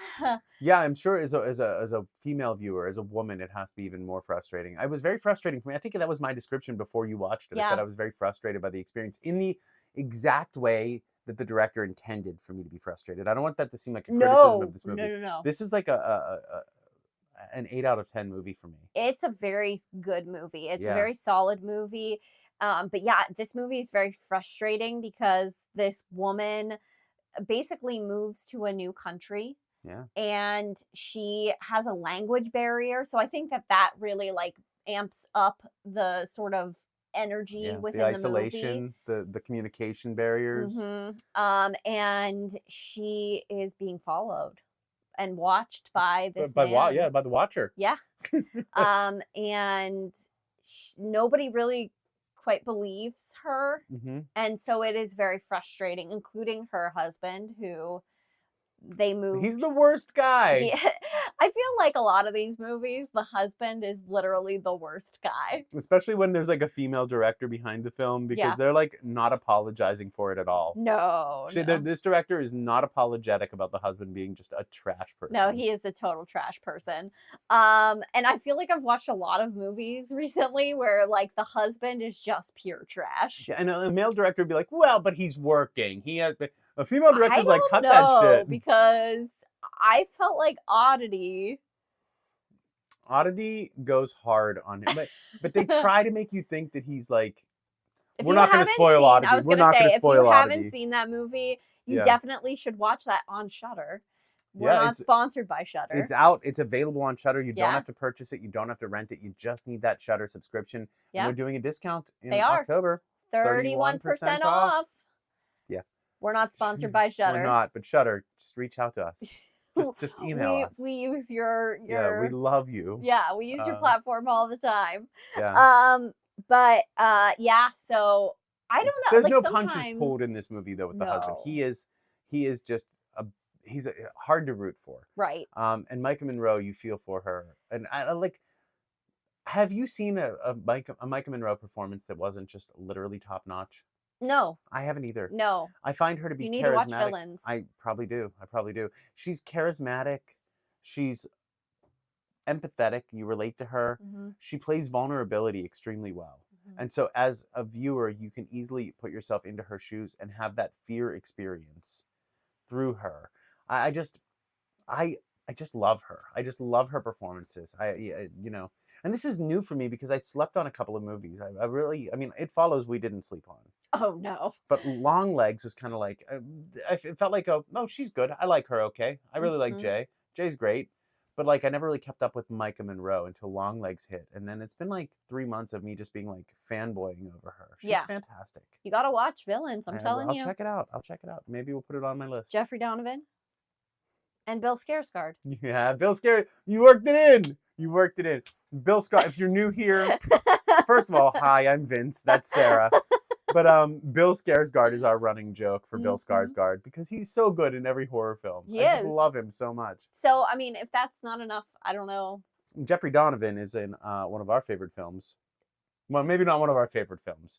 Speaker 1: Yeah, I'm sure as a female viewer, as a woman, it has to be even more frustrating. It was very frustrating for me. I think that was my description before you watched it. I said I was very frustrated by the experience in the exact way that the director intended for me to be frustrated. I don't want that to seem like a criticism of this movie.
Speaker 2: No.
Speaker 1: This is like an 8 out of 10 movie for me.
Speaker 2: It's a very good movie. It's a very solid movie. But yeah, this movie is very frustrating because this woman basically moves to a new country.
Speaker 1: Yeah. And
Speaker 2: she has a language barrier. So I think that really like amps up the sort of energy within the
Speaker 1: isolation, the communication barriers.
Speaker 2: And she is being followed and watched by this man.
Speaker 1: By the Watcher.
Speaker 2: Yeah. And nobody really quite believes her. And so it is very frustrating, including her husband, who they moved.
Speaker 1: He's the worst guy.
Speaker 2: Yeah, I feel like a lot of these movies, the husband is literally the worst guy.
Speaker 1: Especially when there's like a female director behind the film, because they're like not apologizing for it at all.
Speaker 2: No,
Speaker 1: This director is not apologetic about the husband being just a trash person.
Speaker 2: No, he is a total trash person. And I feel like I've watched a lot of movies recently where like the husband is just pure trash.
Speaker 1: Yeah, and a male director would be like, well, but he's working. He has a female director's like, cut that shit.
Speaker 2: Because I felt like Oddity
Speaker 1: goes hard on him, but they try to make you think that he's like,
Speaker 2: we're not going to
Speaker 1: spoil Oddity. We're not going to spoil Oddity.
Speaker 2: If you haven't seen that movie, you definitely should watch that on Shudder. We're not sponsored by Shudder.
Speaker 1: It's out. It's available on Shudder. You don't have to purchase it. You don't have to rent it. You just need that Shudder subscription. And they're doing a discount in October.
Speaker 2: 31% off.
Speaker 1: Yeah.
Speaker 2: We're not sponsored by Shudder.
Speaker 1: We're not, but Shudder, just reach out to us. Just email us.
Speaker 2: We use your
Speaker 1: Yeah, we love you.
Speaker 2: Yeah, we use your platform all the time.
Speaker 1: Yeah.
Speaker 2: But so I don't know.
Speaker 1: There's
Speaker 2: like,
Speaker 1: no punches pulled in this movie though with the husband. He is just he's hard to root for.
Speaker 2: Right.
Speaker 1: And Micah Monroe, you feel for her. And I like, have you seen a Micah Monroe performance that wasn't just literally top notch?
Speaker 2: No.
Speaker 1: I haven't either.
Speaker 2: No.
Speaker 1: I find her to be charismatic.
Speaker 2: You need to watch Villains.
Speaker 1: I probably do. She's charismatic. She's empathetic. You relate to her. Mm-hmm. She plays vulnerability extremely well. Mm-hmm. And so as a viewer, you can easily put yourself into her shoes and have that fear experience through her. I just love her. I just love her performances. And this is new for me because I slept on a couple of movies. I mean, It Follows we didn't sleep on.
Speaker 2: Oh, no.
Speaker 1: But Long Legs was kind of like, it felt like, she's good. I like her, okay. I really like Jay. Jay's great. But like, I never really kept up with Micah Monroe until Long Legs hit. And then it's been like 3 months of me just being like fanboying over her. She's fantastic.
Speaker 2: You got to watch Villains, I'm telling you.
Speaker 1: I'll check it out. Maybe we'll put it on my list.
Speaker 2: Jeffrey Donovan and Bill Skarsgård.
Speaker 1: Yeah, Bill Skarsgård. You worked it in. Bill Skarsgård, if you're new here, first of all, hi, I'm Vince. That's Sarah. But Bill Skarsgård is our running joke for Bill Skarsgård because he's so good in every horror film. I just love him so much.
Speaker 2: So, I mean, if that's not enough, I don't know.
Speaker 1: Jeffrey Donovan is in one of our favorite films. Well, maybe not one of our favorite films,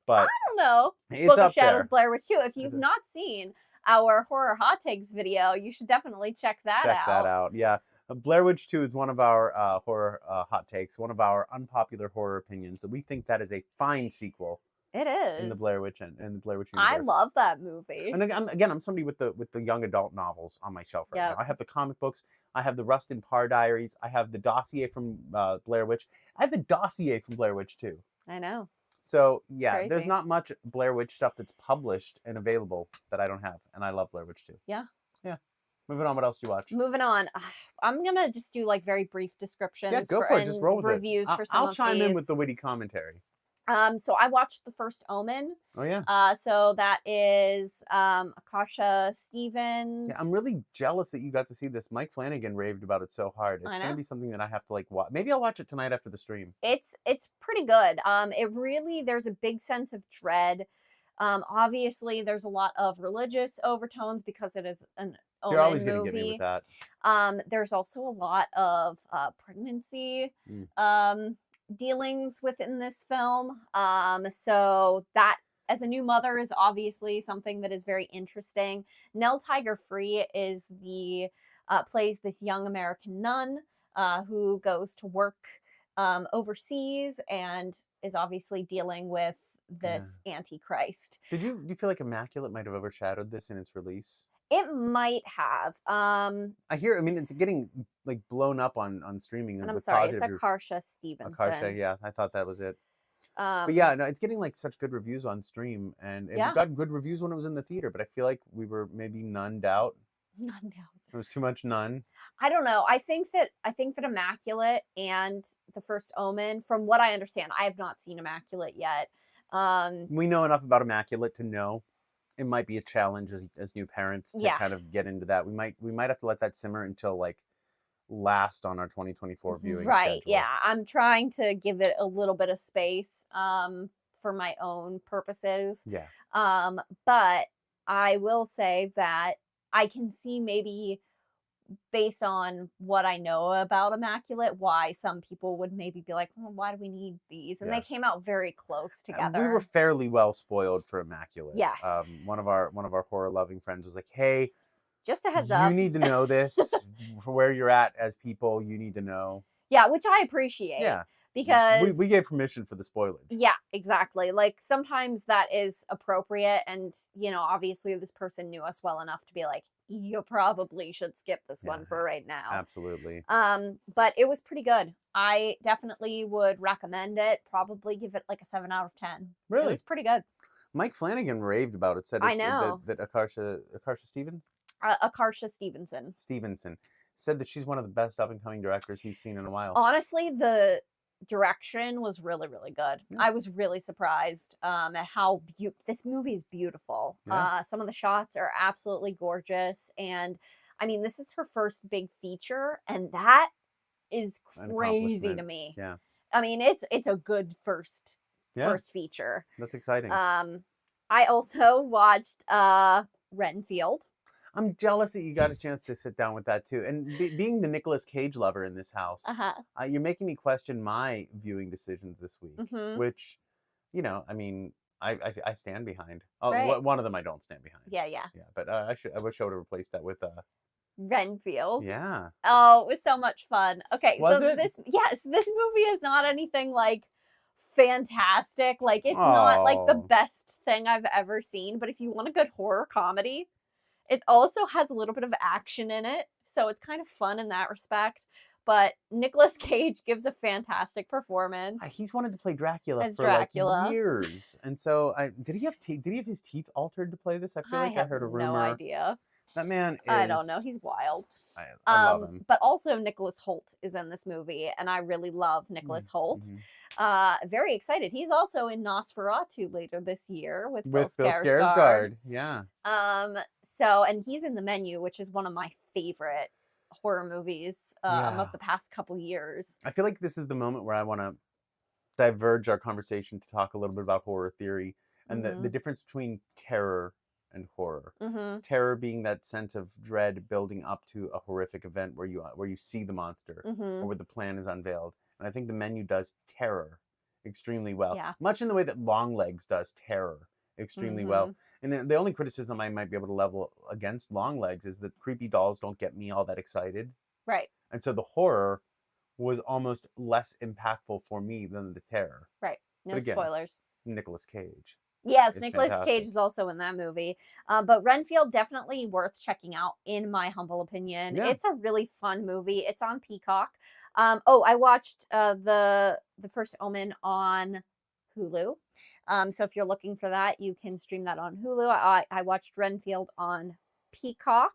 Speaker 1: but
Speaker 2: I don't know.
Speaker 1: It's
Speaker 2: Book
Speaker 1: up
Speaker 2: of Shadows,
Speaker 1: there.
Speaker 2: Blair Witch 2. If you've not seen our horror hot takes video, you should definitely check that out.
Speaker 1: Check that out. Yeah. Blair Witch 2 is one of our horror hot takes, one of our unpopular horror opinions. We think that is a fine sequel.
Speaker 2: It is.
Speaker 1: In the Blair Witch universe.
Speaker 2: I love that movie.
Speaker 1: And I'm somebody with the young adult novels on my shelf right now. I have the comic books. I have the Rustin Parr Diaries. I have the dossier from Blair Witch. I have the dossier from Blair Witch 2.
Speaker 2: I know.
Speaker 1: So, yeah, there's not much Blair Witch stuff that's published and available that I don't have. And I love Blair Witch 2.
Speaker 2: Yeah.
Speaker 1: Yeah. Moving on, what else do you watch?
Speaker 2: Moving on. I'm going to just do like very brief descriptions.
Speaker 1: Yeah, go for it. Just roll with
Speaker 2: reviews
Speaker 1: it.
Speaker 2: For some
Speaker 1: I'll chime in with the witty commentary.
Speaker 2: So I watched The First Omen.
Speaker 1: Oh, yeah.
Speaker 2: So that is Akasha Stevens.
Speaker 1: Yeah, I'm really jealous that you got to see this. Mike Flanagan raved about it so hard. It's going to be something that I have to like watch. Maybe I'll watch it tonight after the stream.
Speaker 2: It's pretty good. There's a big sense of dread. Obviously, there's a lot of religious overtones because it is an Omen
Speaker 1: They're always
Speaker 2: movie.
Speaker 1: going to get me with that.
Speaker 2: There's also a lot of pregnancy dealings within this film. So that, as a new mother, is obviously something that is very interesting. Nell Tiger Free is plays this young American nun who goes to work overseas and is obviously dealing with this Antichrist.
Speaker 1: Do you feel like Immaculate might have overshadowed this in its release?
Speaker 2: It might have.
Speaker 1: It's getting like blown up on streaming.
Speaker 2: And I'm sorry, it's Akasha Stevenson.
Speaker 1: Akasha, yeah, I thought that was it. But yeah, no, it's getting like such good reviews on stream, and it got good reviews when it was in the theater. But I feel like we were maybe nunned out. It was too much nun.
Speaker 2: I don't know. I think that Immaculate and The First Omen, from what I understand, I have not seen Immaculate yet.
Speaker 1: We know enough about Immaculate to know it might be a challenge as new parents to kind of get into that. We might have to let that simmer until like last on our 2024 viewing schedule.
Speaker 2: Yeah. I'm trying to give it a little bit of space for my own purposes.
Speaker 1: Yeah.
Speaker 2: But I will say that I can see maybe based on what I know about Immaculate, why some people would maybe be like, well, why do we need these? And they came out very close together.
Speaker 1: We were fairly well spoiled for Immaculate.
Speaker 2: Yes.
Speaker 1: One of our horror loving friends was like, hey,
Speaker 2: just a heads up.
Speaker 1: You need to know this. Where you're at as people, you need to know.
Speaker 2: Yeah, which I appreciate.
Speaker 1: Yeah.
Speaker 2: Because
Speaker 1: we gave permission for the spoilage.
Speaker 2: Yeah, exactly. Like sometimes that is appropriate, and obviously this person knew us well enough to be like, you probably should skip this one for right now.
Speaker 1: Absolutely.
Speaker 2: But it was pretty good. I definitely would recommend it. Probably give it like a 7 out of 10.
Speaker 1: Really?
Speaker 2: It was pretty good.
Speaker 1: Mike Flanagan raved about it. Said
Speaker 2: I know
Speaker 1: that Akarsha Stevens?
Speaker 2: Akarsha Stevenson
Speaker 1: said that she's one of the best up and coming directors he's seen in a while.
Speaker 2: Honestly, the direction was really, really good. Yeah. I was really surprised at how this movie is beautiful. Yeah. Some of the shots are absolutely gorgeous, and I mean, this is her first big feature, and that is crazy to me.
Speaker 1: Yeah,
Speaker 2: I mean, it's a good first feature.
Speaker 1: That's exciting.
Speaker 2: I also watched Renfield.
Speaker 1: I'm jealous that you got a chance to sit down with that too. And being the Nicolas Cage lover in this house, you're making me question my viewing decisions this week. Which, I mean, I stand behind. Oh, right. One of them I don't stand behind.
Speaker 2: Yeah.
Speaker 1: But I wish I would have replaced that with
Speaker 2: Renfield.
Speaker 1: Yeah.
Speaker 2: Oh, it was so much fun. Okay,
Speaker 1: this
Speaker 2: movie is not anything like fantastic. Like it's not like the best thing I've ever seen. But if you want a good horror comedy. It also has a little bit of action in it, so it's kind of fun in that respect. But Nicolas Cage gives a fantastic performance.
Speaker 1: He's wanted to play Dracula for like years, and so did he have his teeth altered to play this? I feel like I heard a rumor.
Speaker 2: No idea.
Speaker 1: That man is...
Speaker 2: I don't know. He's wild.
Speaker 1: I love him.
Speaker 2: But also Nicholas Hoult is in this movie, and I really love Nicholas Hoult. Very excited. He's also in Nosferatu later this year with Bill Skarsgård.
Speaker 1: Yeah.
Speaker 2: And he's in The Menu, which is one of my favorite horror movies of the past couple years.
Speaker 1: I feel like this is the moment where I want to diverge our conversation to talk a little bit about horror theory and the difference between terror and horror. Terror being that sense of dread building up to a horrific event where you see the monster or where the plan is unveiled. And I think The Menu does terror extremely well.
Speaker 2: Yeah.
Speaker 1: Much in the way that Longlegs does terror extremely well. And the only criticism I might be able to level against Longlegs is that creepy dolls don't get me all that excited.
Speaker 2: Right.
Speaker 1: And so the horror was almost less impactful for me than the terror.
Speaker 2: Right. No spoilers.
Speaker 1: Nicolas Cage.
Speaker 2: Yes, Nicolas Cage is also in that movie. But Renfield, definitely worth checking out, in my humble opinion. Yeah. It's a really fun movie. It's on Peacock. I watched the First Omen on Hulu. So if you're looking for that, you can stream that on Hulu. I watched Renfield on Peacock.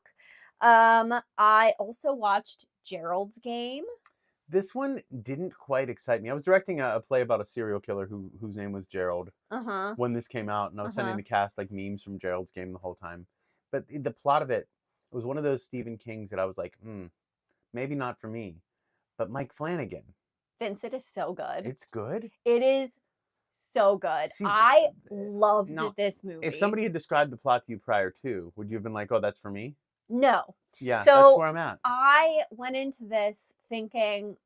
Speaker 2: I also watched Gerald's Game.
Speaker 1: This one didn't quite excite me. I was directing a play about a serial killer whose name was Gerald when this came out, and I was sending the cast like memes from Gerald's Game the whole time. But the plot of it was one of those Stephen Kings that I was like, maybe not for me. But Mike Flanagan.
Speaker 2: Vince, it is so good.
Speaker 1: It's good?
Speaker 2: It is so good. See, I loved this movie.
Speaker 1: If somebody had described the plot to you prior to, would you have been like, oh, that's for me?
Speaker 2: No.
Speaker 1: Yeah,
Speaker 2: so
Speaker 1: that's where I'm at.
Speaker 2: I went into this thinking,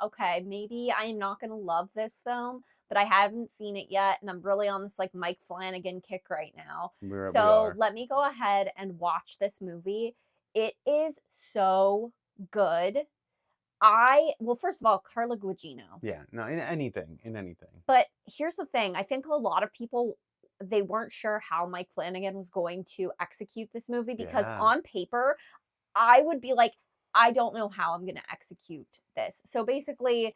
Speaker 2: okay, maybe I am not going to love this film, but I haven't seen it yet, and I'm really on this like Mike Flanagan kick right now. So let me go ahead and watch this movie. It is so good. First of all, Carla Gugino.
Speaker 1: Yeah, no, in anything.
Speaker 2: But here's the thing. I think a lot of people, they weren't sure how Mike Flanagan was going to execute this movie because on paper, I would be like, I don't know how I'm going to execute this. So basically,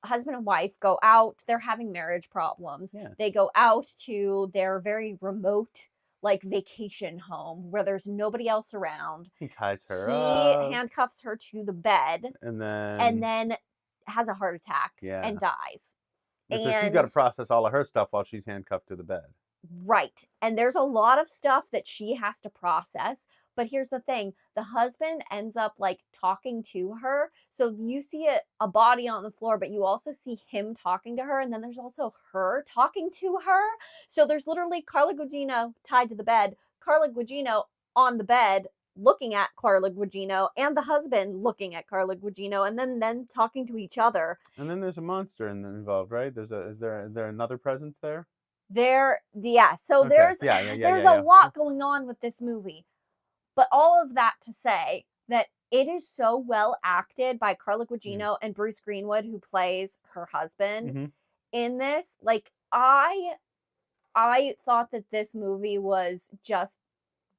Speaker 2: husband and wife go out. They're having marriage problems. Yeah. They go out to their very remote, like, vacation home where there's nobody else around.
Speaker 1: He ties her
Speaker 2: up. He handcuffs her to the bed.
Speaker 1: And
Speaker 2: then has a heart attack and dies.
Speaker 1: And so she's got to process all of her stuff while she's handcuffed to the bed.
Speaker 2: Right. And there's a lot of stuff that she has to process. But here's the thing. The husband ends up like talking to her. So you see a body on the floor, but you also see him talking to her. And then there's also her talking to her. So there's literally Carla Gugino tied to the bed. Carla Gugino on the bed looking at Carla Gugino and the husband looking at Carla Gugino and then talking to each other.
Speaker 1: And then there's a monster involved, right? Is there another presence there?
Speaker 2: So
Speaker 1: Okay.
Speaker 2: there's a lot going on with this movie. But all of that to say that it is so well acted by Carla Gugino and Bruce Greenwood, who plays her husband in this. Like, I thought that this movie was just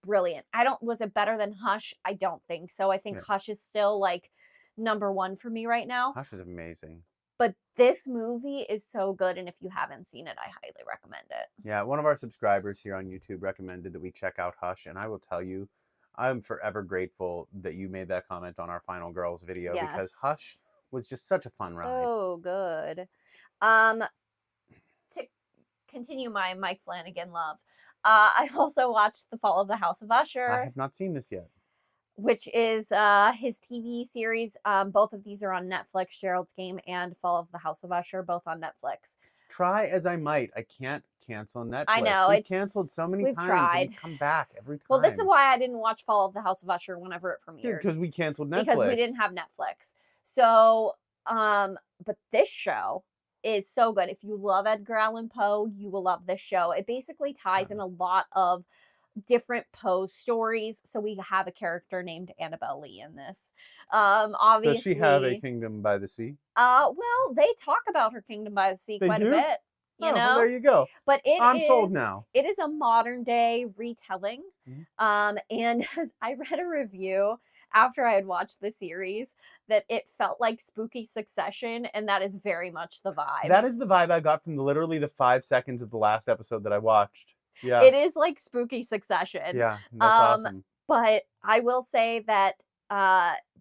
Speaker 2: brilliant. Was it better than Hush? I don't think so. I think Hush is still like #1 for me right now.
Speaker 1: Hush is amazing.
Speaker 2: But this movie is so good, and if you haven't seen it, I highly recommend it.
Speaker 1: Yeah, one of our subscribers here on YouTube recommended that we check out Hush, and I will tell you, I'm forever grateful that you made that comment on our Final Girls video, because Hush was just such a fun ride.
Speaker 2: So good. To continue my Mike Flanagan love, I also watched The Fall of the House of Usher.
Speaker 1: I have not seen this yet.
Speaker 2: Which is his TV series. Both of these are on Netflix. Gerald's Game and Fall of the House of Usher, both on Netflix.
Speaker 1: Try as I might, I can't cancel Netflix.
Speaker 2: I know.
Speaker 1: We've canceled so many times and we come back every time.
Speaker 2: Well, this is why I didn't watch Fall of the House of Usher whenever it premiered.
Speaker 1: Because we canceled Netflix.
Speaker 2: Because we didn't have Netflix. So, but this show is so good. If you love Edgar Allan Poe, you will love this show. It basically ties in a lot of different Poe stories. So we have a character named Annabelle Lee in this. Obviously,
Speaker 1: does she have a kingdom by the sea?
Speaker 2: Well, they talk about her kingdom by the sea quite a bit. You know,
Speaker 1: well, there you go.
Speaker 2: But
Speaker 1: I'm sold now.
Speaker 2: It is a modern day retelling. And I read a review after I had watched the series that it felt like spooky Succession, and that is very much the vibe.
Speaker 1: That is the vibe I got from literally the 5 seconds of the last episode that I watched. Yeah.
Speaker 2: It is like spooky Succession.
Speaker 1: Yeah, that's awesome.
Speaker 2: But I will say that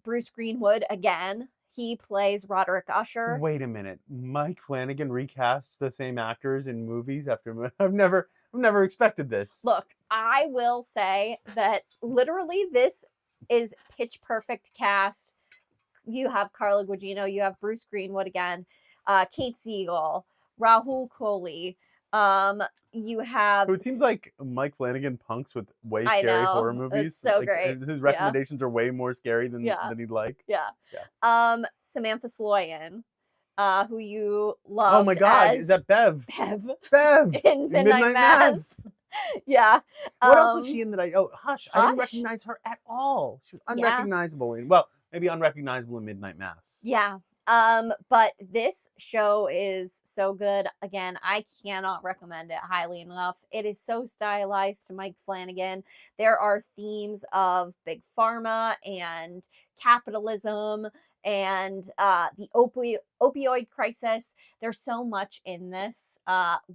Speaker 2: Bruce Greenwood, again, he plays Roderick Usher.
Speaker 1: Wait a minute. Mike Flanagan recasts the same actors in movies after... I've never expected this.
Speaker 2: Look, I will say that literally this is pitch perfect cast. You have Carla Gugino, you have Bruce Greenwood again, Kate Siegel, Rahul Kohli. You have...
Speaker 1: So it seems like Mike Flanagan punks with way scary horror movies.
Speaker 2: It's so great.
Speaker 1: His recommendations are way more scary than he'd like.
Speaker 2: Yeah. Samantha Sloyan, who you love.
Speaker 1: Oh my God, is that Bev? Bev!
Speaker 2: In Midnight Mass. Yeah.
Speaker 1: What else was she in that Hush. I didn't recognize her at all. She was unrecognizable maybe unrecognizable in Midnight Mass.
Speaker 2: Yeah. But this show is so good. Again, I cannot recommend it highly enough. It is so stylized to Mike Flanagan. There are themes of big pharma and capitalism and the opioid crisis. There's so much in this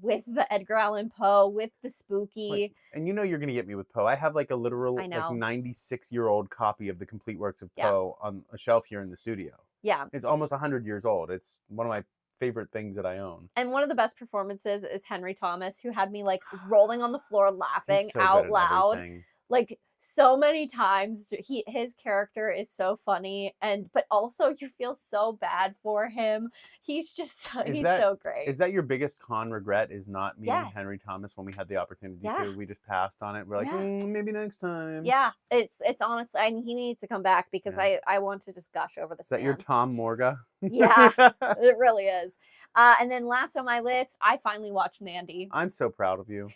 Speaker 2: with the Edgar Allan Poe, with the spooky.
Speaker 1: Right. And you know you're going to get me with Poe. I have like a literal 96-year-old copy of the complete works of Poe on a shelf here in the studio.
Speaker 2: Yeah.
Speaker 1: It's almost 100 years old. It's one of my favorite things that I own.
Speaker 2: And one of the best performances is Henry Thomas, who had me like rolling on the floor laughing out loud. Like so many times. His character is so funny, but also you feel so bad for him. He's just so great.
Speaker 1: Is that your biggest con regret, is not meeting Henry Thomas when we had the opportunity to? We just passed on it. We're like, maybe next time.
Speaker 2: Yeah, it's honestly, he needs to come back because I want to just gush over this.
Speaker 1: Is that your Tom Morga?
Speaker 2: Yeah, it really is. And then last on my list, I finally watched Mandy.
Speaker 1: I'm so proud of you.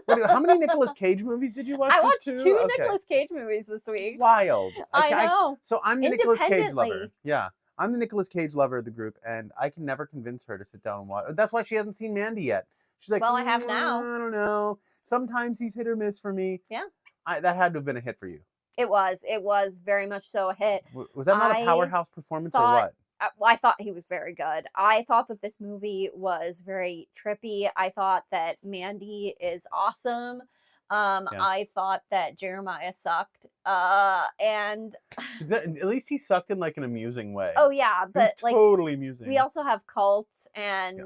Speaker 1: Wait, how many Nicolas Cage movies did you watch?
Speaker 2: I watched two Nicolas Cage movies this week.
Speaker 1: Wild.
Speaker 2: I know.
Speaker 1: So I'm the Nicolas Cage lover. Yeah. I'm the Nicolas Cage lover of the group, and I can never convince her to sit down and watch. That's why she hasn't seen Mandy yet. She's like,
Speaker 2: well, I have now.
Speaker 1: I don't know. Sometimes he's hit or miss for me.
Speaker 2: Yeah.
Speaker 1: That had to have been a hit for you.
Speaker 2: It was very much so a hit.
Speaker 1: Was that not a powerhouse performance or what?
Speaker 2: I thought he was very good. I thought that this movie was very trippy. I thought that Mandy is awesome. I thought that Jeremiah sucked. And
Speaker 1: at least he sucked in like an amusing way.
Speaker 2: Oh yeah, but like
Speaker 1: totally amusing.
Speaker 2: We also have cults and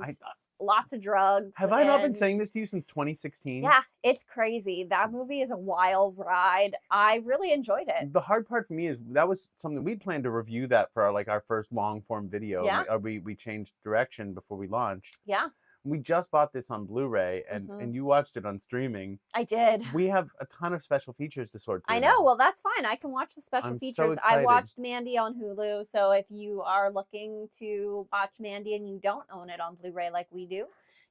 Speaker 2: lots of drugs.
Speaker 1: Have I not been saying this to you since 2016?
Speaker 2: Yeah, it's crazy. That movie is a wild ride. I really enjoyed it.
Speaker 1: The hard part for me is that was something we'd planned to review that for our first long form video.
Speaker 2: Yeah.
Speaker 1: We changed direction before we launched.
Speaker 2: Yeah.
Speaker 1: We just bought this on Blu-ray, and you watched it on streaming.
Speaker 2: I did.
Speaker 1: We have a ton of special features to sort through.
Speaker 2: I know. Well, that's fine. I can watch the special features.
Speaker 1: So excited.
Speaker 2: I watched Mandy on Hulu, so if you are looking to watch Mandy and you don't own it on Blu-ray like we do,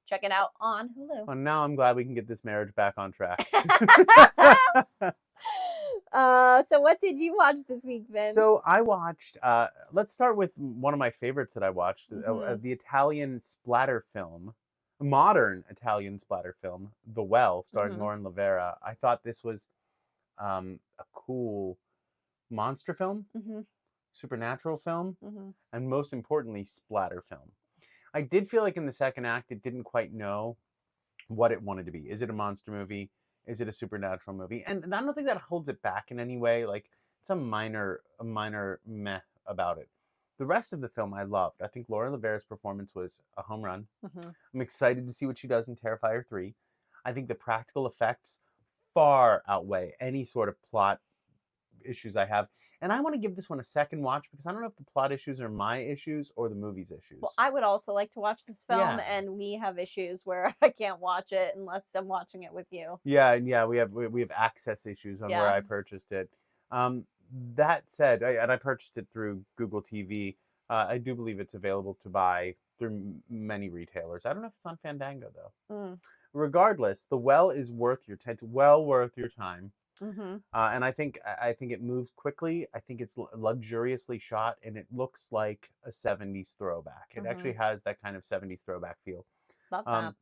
Speaker 2: check it out on Hulu.
Speaker 1: Well, now I'm glad we can get this marriage back on track.
Speaker 2: So what did you watch this week, Vince?
Speaker 1: So I watched, let's start with one of my favorites that I watched, the Italian splatter film, modern Italian splatter film, The Well, starring Lauren Lavera. I thought this was a cool monster film, supernatural film, and most importantly, splatter film. I did feel like in the second act, it didn't quite know what it wanted to be. Is it a monster movie? Is it a supernatural movie? And I don't think that holds it back in any way. Like, it's a minor meh about it. The rest of the film I loved. I think Lauren Lavera's performance was a home run. I'm excited to see what she does in Terrifier 3. I think the practical effects far outweigh any sort of plot issues I have. And I want to give this one a second watch because I don't know if the plot issues are my issues or the movie's issues.
Speaker 2: Well, I would also like to watch this film, and we have issues where I can't watch it unless I'm watching it with you.
Speaker 1: Yeah, we have access issues on where I purchased it. That said, I purchased it through Google TV. I do believe it's available to buy through many retailers. I don't know if it's on Fandango though. Regardless, The Well is worth your time. It's well worth your time. And I think it moves quickly. I think it's luxuriously shot, and it looks like a 70s throwback. It actually has that kind of 70s throwback feel.
Speaker 2: Love that.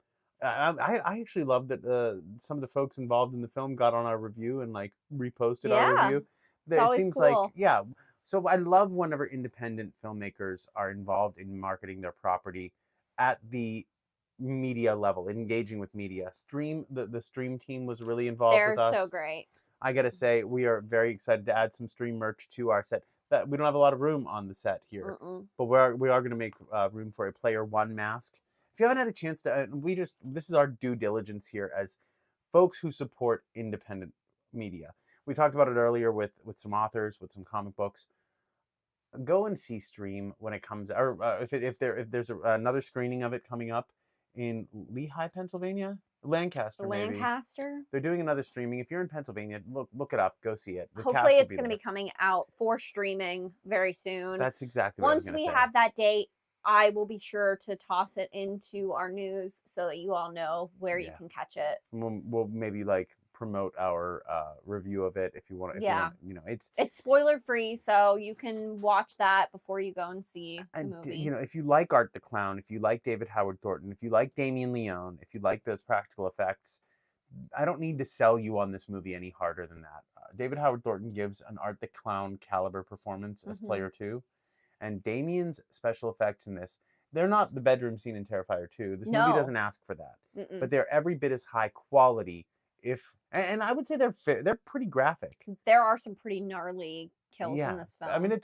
Speaker 1: I actually love that some of the folks involved in the film got on our review and like reposted our review.
Speaker 2: It seems cool.
Speaker 1: Like, so I love whenever independent filmmakers are involved in marketing their property at the media level, engaging with media. The Stream team was really involved with us.
Speaker 2: They're so great.
Speaker 1: I gotta say, we are very excited to add some Stream merch to our set. That we don't have a lot of room on the set here, but we are going to make room for a Player One mask. If you haven't had a chance to, this is our due diligence here as folks who support independent media. We talked about it earlier with some authors, with some comic books. Go and see Stream when it comes, or if there's another screening of it coming up in Lehigh, Pennsylvania. Lancaster, maybe.
Speaker 2: Lancaster?
Speaker 1: They're doing another streaming. If you're in Pennsylvania, look it up. Go see it.
Speaker 2: Hopefully it's going to be coming out for streaming very soon.
Speaker 1: That's exactly what I was going to say.
Speaker 2: Once we have that date, I will be sure to toss it into our news so that you all know where you can catch it.
Speaker 1: We'll maybe like promote our review of it if you want. You know, it's
Speaker 2: spoiler free, so you can watch that before you go and see the movie.
Speaker 1: You know, if you like Art the Clown, if you like David Howard Thornton, if you like Damien Leone, if you like those practical effects, I don't need to sell you on this movie any harder than that. David Howard Thornton gives an Art the Clown caliber performance as Player 2, and Damien's special effects in this, they're not the bedroom scene in Terrifier 2. This movie doesn't ask for that, but they're every bit as high quality. And I would say they're pretty graphic.
Speaker 2: There are some pretty gnarly kills in this film.
Speaker 1: I mean,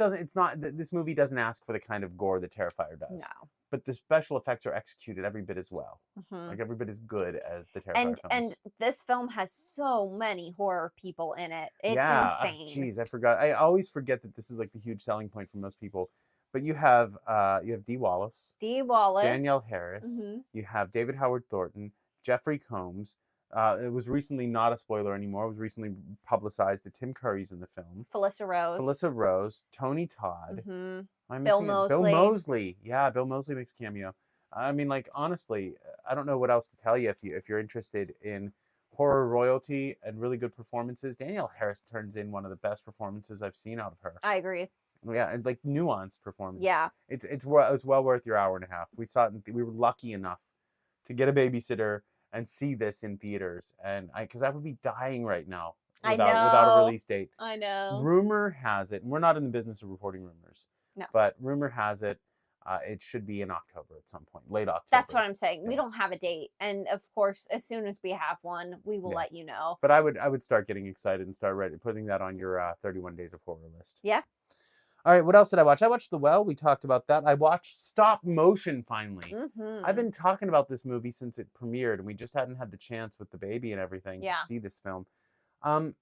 Speaker 1: this movie doesn't ask for the kind of gore that Terrifier does. No. But the special effects are executed every bit as well. Like every bit as good as the Terrifier films.
Speaker 2: And this film has so many horror people in it. It's insane.
Speaker 1: Geez, I forgot. I always forget that this is like the huge selling point for most people. But you have Dee Wallace. Danielle Harris. You have David Howard Thornton, Jeffrey Combs. It was recently not a spoiler anymore. It was recently publicized that Tim Curry's in the film. Felissa Rose, Tony Todd.
Speaker 2: Bill Moseley.
Speaker 1: Bill Moseley. Yeah, Bill Moseley makes a cameo. I mean, like, honestly, I don't know what else to tell you if you're interested in horror royalty and really good performances. Danielle Harris turns in one of the best performances I've seen out of her.
Speaker 2: I agree.
Speaker 1: Yeah, and like nuanced performance.
Speaker 2: Yeah.
Speaker 1: It's well worth your hour and a half. We saw it. We were lucky enough to get a babysitter and see this in theaters, and because I would be dying right now without a release date.
Speaker 2: I know.
Speaker 1: Rumor has it, and we're not in the business of reporting rumors.
Speaker 2: No.
Speaker 1: But rumor has it, it should be in October at some point, late October.
Speaker 2: That's what I'm saying. Yeah. We don't have a date, and of course, as soon as we have one, we will let you know.
Speaker 1: But I would start getting excited and start putting that on your 31 Days of Horror list.
Speaker 2: Yeah.
Speaker 1: All right, what else did I watch? I watched The Well. We talked about that. I watched Stop Motion finally. I've been talking about this movie since it premiered, and we just hadn't had the chance with the baby and everything to see this film. And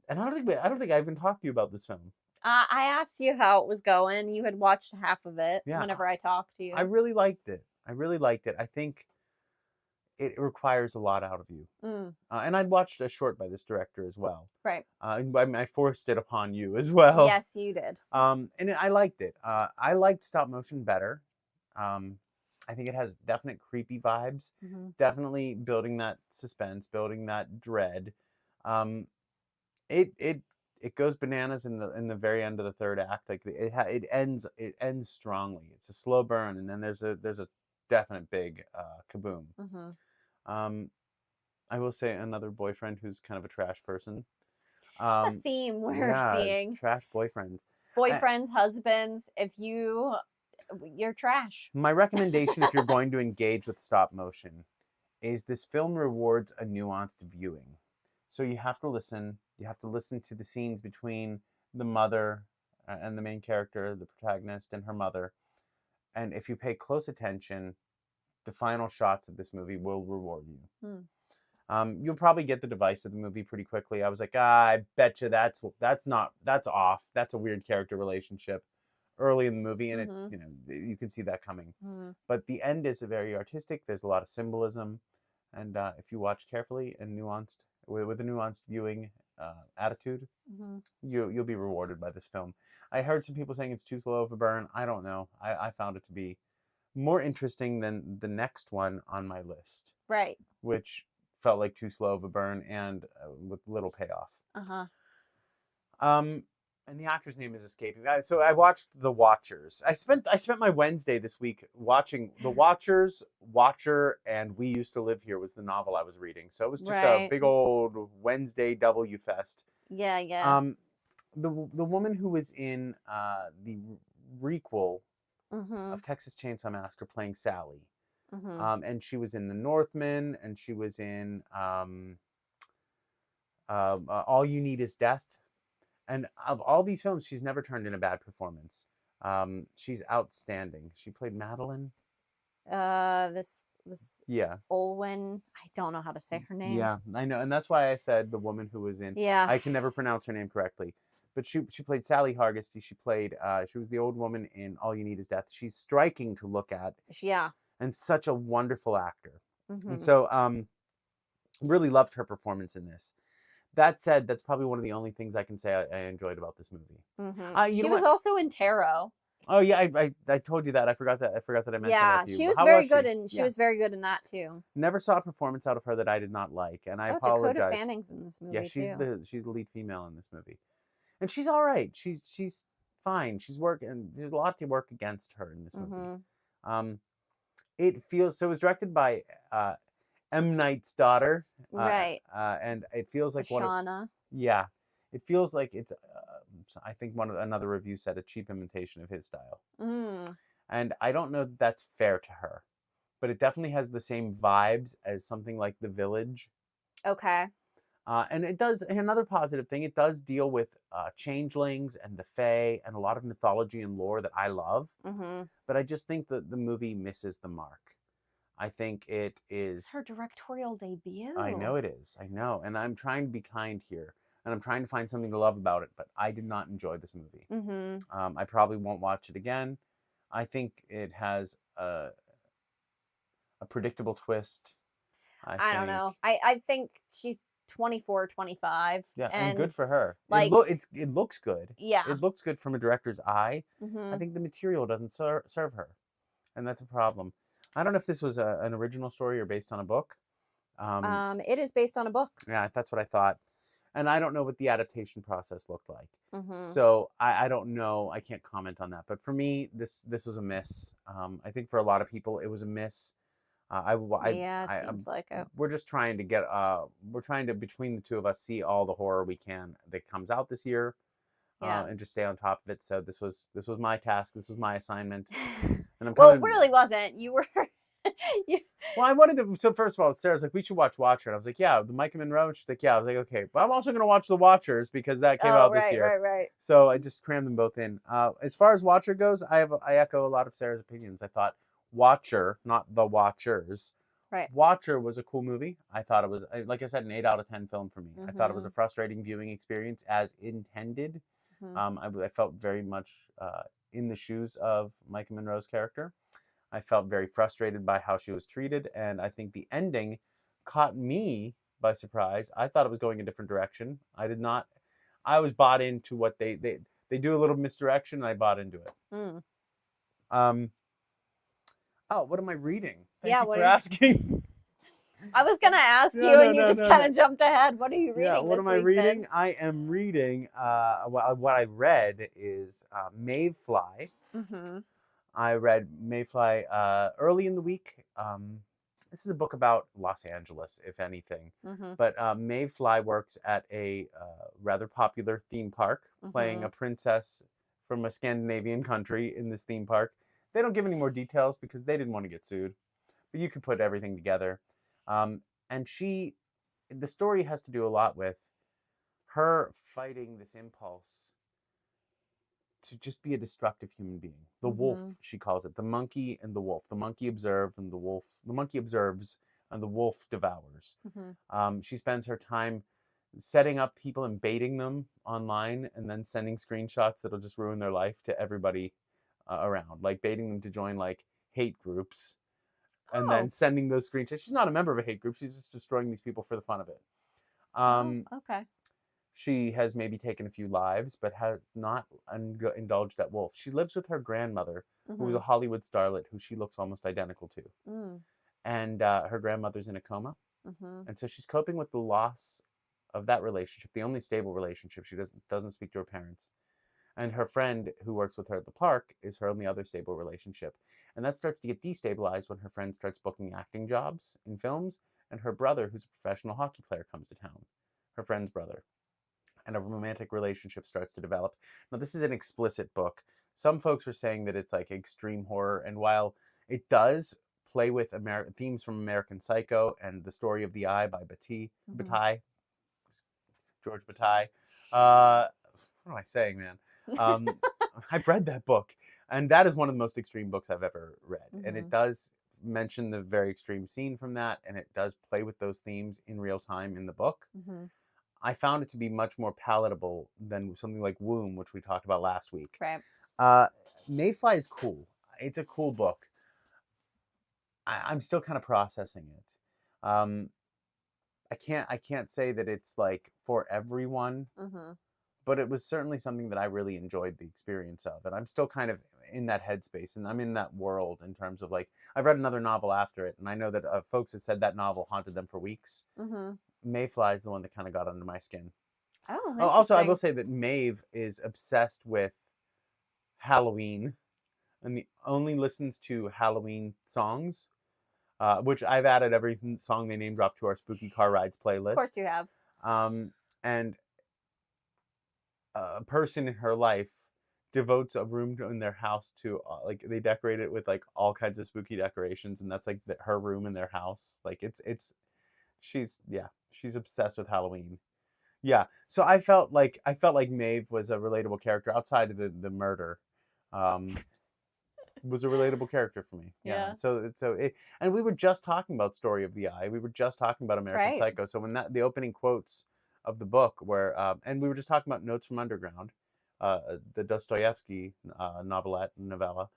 Speaker 1: I don't think I even talked to you about this film.
Speaker 2: I asked you how it was going. You had watched half of it whenever I talked to you.
Speaker 1: I really liked it. I think it requires a lot out of you.
Speaker 2: Mm.
Speaker 1: And I'd watched a short by this director as well.
Speaker 2: Right.
Speaker 1: I mean, I forced it upon you as well.
Speaker 2: Yes, you did.
Speaker 1: And I liked it. I liked stop motion better. I think it has definite creepy vibes. Definitely building that suspense, building that dread. It goes bananas in the very end of the third act. Like it ends strongly. It's a slow burn, and then there's a definite big kaboom. I will say another boyfriend who's kind of a trash person.
Speaker 2: It's a theme we're seeing.
Speaker 1: Trash boyfriends.
Speaker 2: Boyfriends, husbands. If you're trash.
Speaker 1: My recommendation, if you're going to engage with stop motion, is this film rewards a nuanced viewing. So you have to listen. You have to listen to the scenes between the mother and the main character, the protagonist, and her mother. And if you pay close attention, the final shots of this movie will reward you. You'll probably get the device of the movie pretty quickly. I was like, I bet you that's off. That's a weird character relationship early in the movie, and it, you can see that coming. But the end is very artistic. There's a lot of symbolism, and if you watch carefully and nuanced with a nuanced viewing attitude, you'll be rewarded by this film. I heard some people saying it's too slow of a burn. I don't know. I found it to be more interesting than the next one on my list,
Speaker 2: right? Which
Speaker 1: felt like too slow of a burn and with little payoff. And the actor's name is escaping. So I watched The Watchers. I spent my Wednesday this week watching The Watchers, Watcher, and We Used to Live Here was the novel I was reading. So it was just a big old Wednesday W fest.
Speaker 2: Yeah.
Speaker 1: The woman who was in the requel of Texas Chainsaw Massacre playing Sally. And she was in The Northman, and she was in All You Need Is Death. And of all these films, she's never turned in a bad performance. She's outstanding. She played Madeline.
Speaker 2: This
Speaker 1: yeah,
Speaker 2: Olwen. I don't know how to say her name.
Speaker 1: Yeah, I know, and that's why I said the woman who was in.
Speaker 2: Yeah,
Speaker 1: I can never pronounce her name correctly, but she played Sally Hargusty. She was the old woman in All You Need Is Death. She's striking to look at.
Speaker 2: Yeah,
Speaker 1: and such a wonderful actor. And so, really loved her performance in this. That said, that's probably one of the only things I can say I enjoyed about this movie.
Speaker 2: She was also in Tarot.
Speaker 1: Oh yeah, I told you that. I forgot that I mentioned that to you.
Speaker 2: She was very good, and she was very good in that too.
Speaker 1: Never saw a performance out of her that I did not like, and I apologize.
Speaker 2: Dakota Fanning's in this movie.
Speaker 1: Yeah, she's the lead female in this movie, and she's all right. She's fine. She's working. There's a lot to work against her in this movie. It feels so. It was directed by M. Night's daughter,
Speaker 2: right?
Speaker 1: And it feels like
Speaker 2: Shauna.
Speaker 1: Yeah, it feels like it's. I think another review said a cheap imitation of his style, and I don't know that that's fair to her, but it definitely has the same vibes as something like The Village.
Speaker 2: Okay.
Speaker 1: And it does, another positive thing, it does deal with changelings and the Fae and a lot of mythology and lore that I love. But I just think that the movie misses the mark. I think it is...
Speaker 2: It's her directorial debut.
Speaker 1: I know it is. I know. And I'm trying to be kind here. And I'm trying to find something to love about it. But I did not enjoy this movie. I probably won't watch it again. I think it has a predictable twist.
Speaker 2: I don't know. I think she's 24, 25.
Speaker 1: Yeah, and good for her.
Speaker 2: Like,
Speaker 1: it looks good.
Speaker 2: Yeah.
Speaker 1: It looks good from a director's eye. I think the material doesn't serve her. And that's a problem. I don't know if this was an original story or based on a book.
Speaker 2: It is based on a book.
Speaker 1: Yeah, that's what I thought. And I don't know what the adaptation process looked like. So I don't know. I can't comment on that. But for me, this was a miss. I think for a lot of people, it was a miss.
Speaker 2: It seems like it.
Speaker 1: We're just trying to get, between the two of us, see all the horror we can that comes out this year, and just stay on top of it. So this was my task. This was my assignment. And I'm
Speaker 2: well, it really wasn't. You were.
Speaker 1: Well, I wanted to. So first of all, Sarah's like, we should watch Watcher, and I was like, yeah, the Micah Monroe. And she's like, yeah. I was like, okay, but I'm also going to watch The Watchers because that came out this year.
Speaker 2: Right.
Speaker 1: So I just crammed them both in. As far as Watcher goes, I echo a lot of Sarah's opinions. I thought Watcher, not The Watchers.
Speaker 2: Right.
Speaker 1: Watcher was a cool movie. I thought it was, like I said, an 8 out of 10 film for me. I thought it was a frustrating viewing experience as intended. I felt very much in the shoes of Micah Monroe's character. I felt very frustrated by how she was treated, and I think the ending caught me by surprise. I thought it was going a different direction. I did not. I was bought into what they do a little misdirection, and I bought into it.
Speaker 2: Mm.
Speaker 1: Oh, what am I reading? Thank
Speaker 2: Yeah,
Speaker 1: you for asking.
Speaker 2: I was gonna ask you, and you just kind of jumped ahead. What are you reading?
Speaker 1: Yeah, what am I
Speaker 2: week,
Speaker 1: reading?
Speaker 2: Vince?
Speaker 1: I am reading. What I read is Mayfly.
Speaker 2: Mm-hmm.
Speaker 1: I read Mayfly early in the week. This is a book about Los Angeles, if anything.
Speaker 2: Mm-hmm.
Speaker 1: But Mayfly works at a rather popular theme park, playing a princess from a Scandinavian country in this theme park. They don't give any more details because they didn't want to get sued, but you could put everything together. And the story has to do a lot with her fighting this impulse to just be a destructive human being. The wolf, she calls it, the monkey and the wolf. The monkey observes and the monkey observes and the wolf devours. She spends her time setting up people and baiting them online and then sending screenshots that'll just ruin their life to everybody around, like baiting them to join like hate groups and then sending those screenshots. She's not a member of a hate group. She's just destroying these people for the fun of it.
Speaker 2: Okay.
Speaker 1: She has maybe taken a few lives, but has not indulged that wolf. She lives with her grandmother, who is a Hollywood starlet who she looks almost identical to. And her grandmother's in a coma. And so she's coping with the loss of that relationship, the only stable relationship. She doesn't speak to her parents. And her friend who works with her at the park is her only other stable relationship. And that starts to get destabilized when her friend starts booking acting jobs in films, and her brother, who's a professional hockey player, comes to town. Her friend's brother. And a romantic relationship starts to develop. Now, this is an explicit book. Some folks are saying that it's like extreme horror, and while it does play with themes from American Psycho and The Story of the Eye by Bataille, George Bataille. What am I saying, man? I've read that book, and that is one of the most extreme books I've ever read. And it does mention the very extreme scene from that, and it does play with those themes in real time in the book. I found it to be much more palatable than something like Womb, which we talked about last week.
Speaker 2: Right.
Speaker 1: Mayfly is cool. It's a cool book. I'm still kind of processing it. I can't say that it's like for everyone, but it was certainly something that I really enjoyed the experience of, and I'm still kind of in that headspace, and I'm in that world in terms of like I've read another novel after it, and I know that folks have said that novel haunted them for weeks. Mayfly is the one that kind of got under my skin.
Speaker 2: Oh,
Speaker 1: also, I will say that Maeve is obsessed with Halloween and only listens to Halloween songs, which I've added every song they name drop to our Spooky Car Rides playlist.
Speaker 2: Of course you have.
Speaker 1: And a person in her life devotes a room in their house to like they decorate it with like all kinds of spooky decorations, and that's like her room in their house. Like she's obsessed with Halloween. Yeah, so I felt like Maeve was a relatable character outside of the murder. Was a relatable character for me. Yeah. And we were just talking about Story of the Eye. We were just talking about American Psycho. So when the opening quotes of the book where and we were just talking about Notes from Underground, the Dostoevsky novella.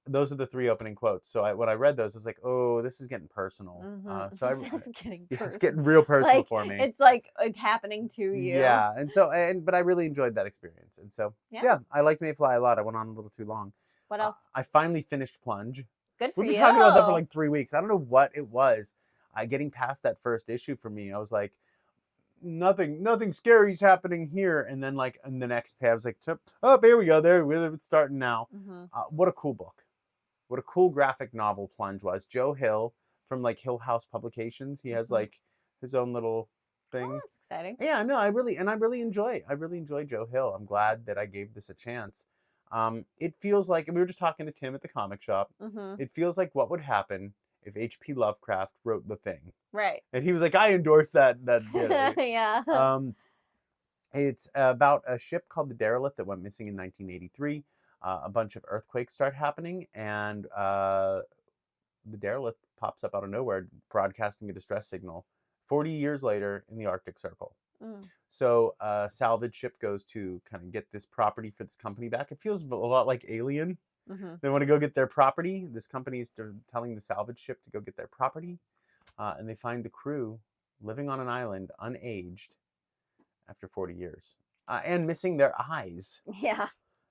Speaker 1: Those are the three opening quotes. So when I read those, I was like, "Oh, this is getting personal." It's getting real personal for me.
Speaker 2: It's like happening to you.
Speaker 1: Yeah, but I really enjoyed that experience, and so I liked Mayfly a lot. I went on a little too long.
Speaker 2: What else?
Speaker 1: I finally finished Plunge.
Speaker 2: Good for you.
Speaker 1: We've been talking about that for like 3 weeks. I don't know what it was. Getting past that first issue for me, I was like, nothing scary is happening here. And then like in the next page, I was like, oh, here we go. It's starting now. What a cool book. What a cool graphic novel Plunge was. Joe Hill from like Hill House Publications. He has like his own little thing.
Speaker 2: Oh, that's exciting.
Speaker 1: Yeah, no, I really enjoy Joe Hill. I'm glad that I gave this a chance. It feels like, and we were just talking to Tim at the comic shop. It feels like what would happen if H.P. Lovecraft wrote The Thing.
Speaker 2: Right.
Speaker 1: And he was like, I endorse that.
Speaker 2: Yeah.
Speaker 1: It's about a ship called the Derelict that went missing in 1983. A bunch of earthquakes start happening, and the Derelict pops up out of nowhere, broadcasting a distress signal 40 years later in the Arctic Circle. So a salvage ship goes to kind of get this property for this company back. It feels a lot like Alien, They want to go get their property. This company is telling the salvage ship to go get their property. And they find the crew living on an island, unaged, after 40 years. And missing their eyes.
Speaker 2: Yeah.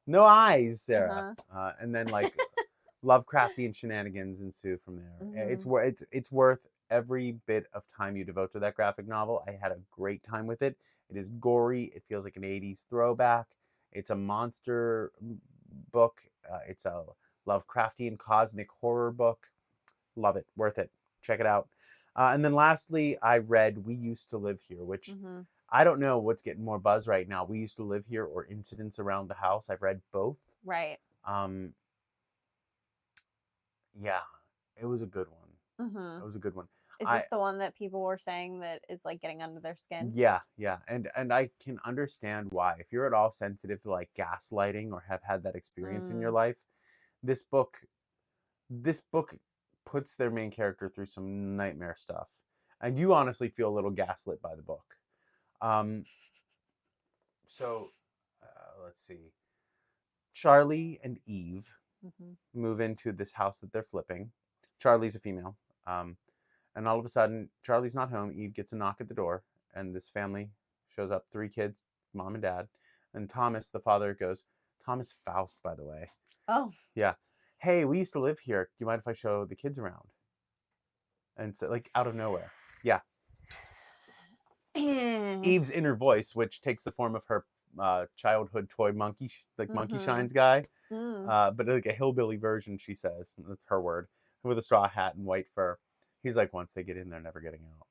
Speaker 1: No eyes, Sarah. And then, like, Lovecraftian shenanigans ensue from there. It's worth every bit of time you devote to that graphic novel. I had a great time with it. It is gory. It feels like an 80s throwback. It's a monster book. It's a Lovecraftian cosmic horror book. Love it. Worth it. Check it out. And then lastly, I read We Used to Live Here, which I don't know what's getting more buzz right now. We Used to Live Here or Incidents Around the House. I've read both.
Speaker 2: Right.
Speaker 1: Yeah, it was a good one. It was a good one.
Speaker 2: Is this the one that people were saying that is like getting under their skin?
Speaker 1: Yeah. And I can understand why. If you're at all sensitive to like gaslighting or have had that experience in your life, this book puts their main character through some nightmare stuff. And you honestly feel a little gaslit by the book. So let's see. Charlie and Eve move into this house that they're flipping. Charlie's a female. And all of a sudden, Charlie's not home. Eve gets a knock at the door, and this family shows up, 3 kids, mom and dad. And Thomas, the father, goes, Thomas Faust, by the way.
Speaker 2: Oh.
Speaker 1: Yeah. Hey, we used to live here. Do you mind if I show the kids around? And so, like, out of nowhere. Yeah. Eve's inner voice, which takes the form of her childhood toy monkey, Monkey Shines guy. But like a hillbilly version, she says. That's her word. With a straw hat and white fur. He's like, once they get in, they're never getting out.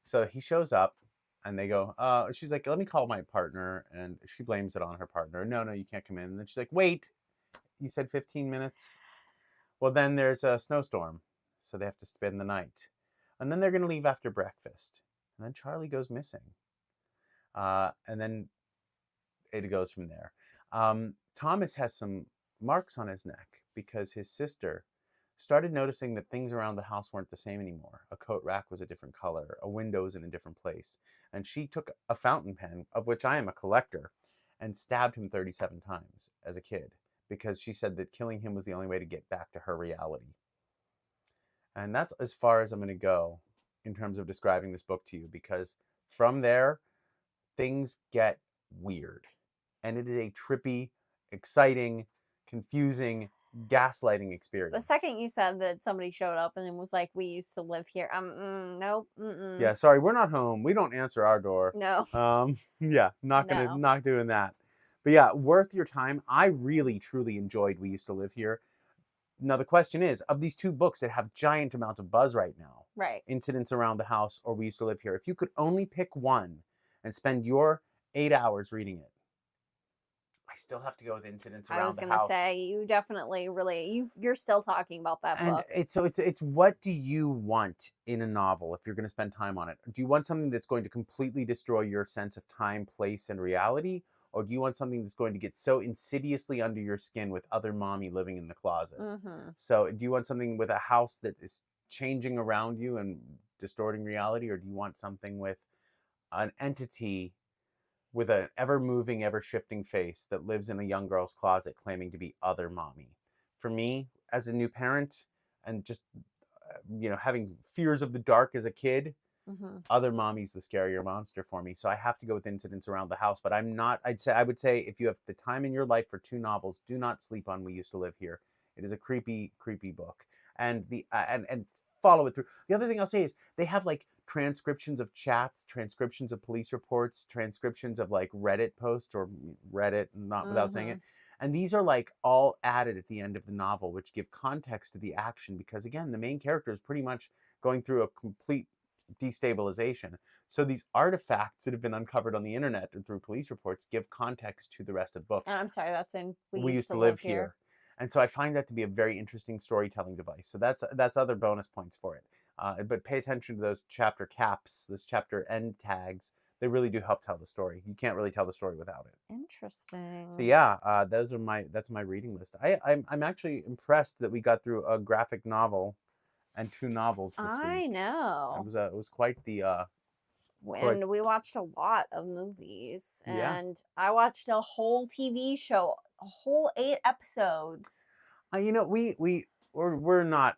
Speaker 1: So he shows up, and they go, she's like, let me call my partner. And she blames it on her partner. No, you can't come in. And then she's like, wait, you said 15 minutes? Well, then there's a snowstorm. So they have to spend the night. And then they're going to leave after breakfast. And then Charlie goes missing. And then it goes from there. Thomas has some marks on his neck because his sister started noticing that things around the house weren't the same anymore. A coat rack was a different color. A window was in a different place. And she took a fountain pen, of which I am a collector, and stabbed him 37 times as a kid because she said that killing him was the only way to get back to her reality. And that's as far as I'm going to go in terms of describing this book to you, because from there, things get weird. And it is a trippy, exciting, confusing, gaslighting experience.
Speaker 2: The second you said that somebody showed up and was like, we used to live here, nope.
Speaker 1: Yeah, sorry, we're not home. We don't answer our door.
Speaker 2: No.
Speaker 1: Yeah, not doing that. But yeah, worth your time. I really, truly enjoyed We Used to Live Here. Now, the question is, of these 2 books that have giant amounts of buzz right now,
Speaker 2: right?
Speaker 1: Incidents Around the House or We Used to Live Here, if you could only pick one and spend your 8 hours reading it, I still have to go with Incidents Around the House.
Speaker 2: I was going to say, you definitely really, you're still talking about that book.
Speaker 1: It's what do you want in a novel if you're going to spend time on it? Do you want something that's going to completely destroy your sense of time, place, and reality? Or do you want something that's going to get so insidiously under your skin with other mommy living in the closet? So do you want something with a house that is changing around you and distorting reality? Or do you want something with an entity with an ever-moving, ever-shifting face that lives in a young girl's closet claiming to be other mommy? For me, as a new parent, and just, having fears of the dark as a kid, other mommy's the scarier monster for me. So I have to go with Incidents Around the House. But I would say if you have the time in your life for 2 novels, do not sleep on We Used to Live Here. It is a creepy, creepy book. And and follow it through. The other thing I'll say is they have like transcriptions of chats, transcriptions of police reports, transcriptions of like Reddit posts or Reddit, not without saying it. And these are like all added at the end of the novel, which give context to the action. Because again, the main character is pretty much going through a complete destabilization. So these artifacts that have been uncovered on the internet and through police reports give context to the rest of the book.
Speaker 2: And I'm sorry, that's in
Speaker 1: We Used to Live Here. And so I find that to be a very interesting storytelling device. So that's other bonus points for it. But pay attention to those chapter caps, those chapter end tags. They really do help tell the story. You can't really tell the story without it.
Speaker 2: Interesting.
Speaker 1: So yeah, that's my reading list. I'm actually impressed that we got through a graphic novel and 2 novels this week.
Speaker 2: I know.
Speaker 1: It was quite the
Speaker 2: when we watched a lot of movies, and I watched a whole TV show, a whole 8 episodes.
Speaker 1: You know, we're not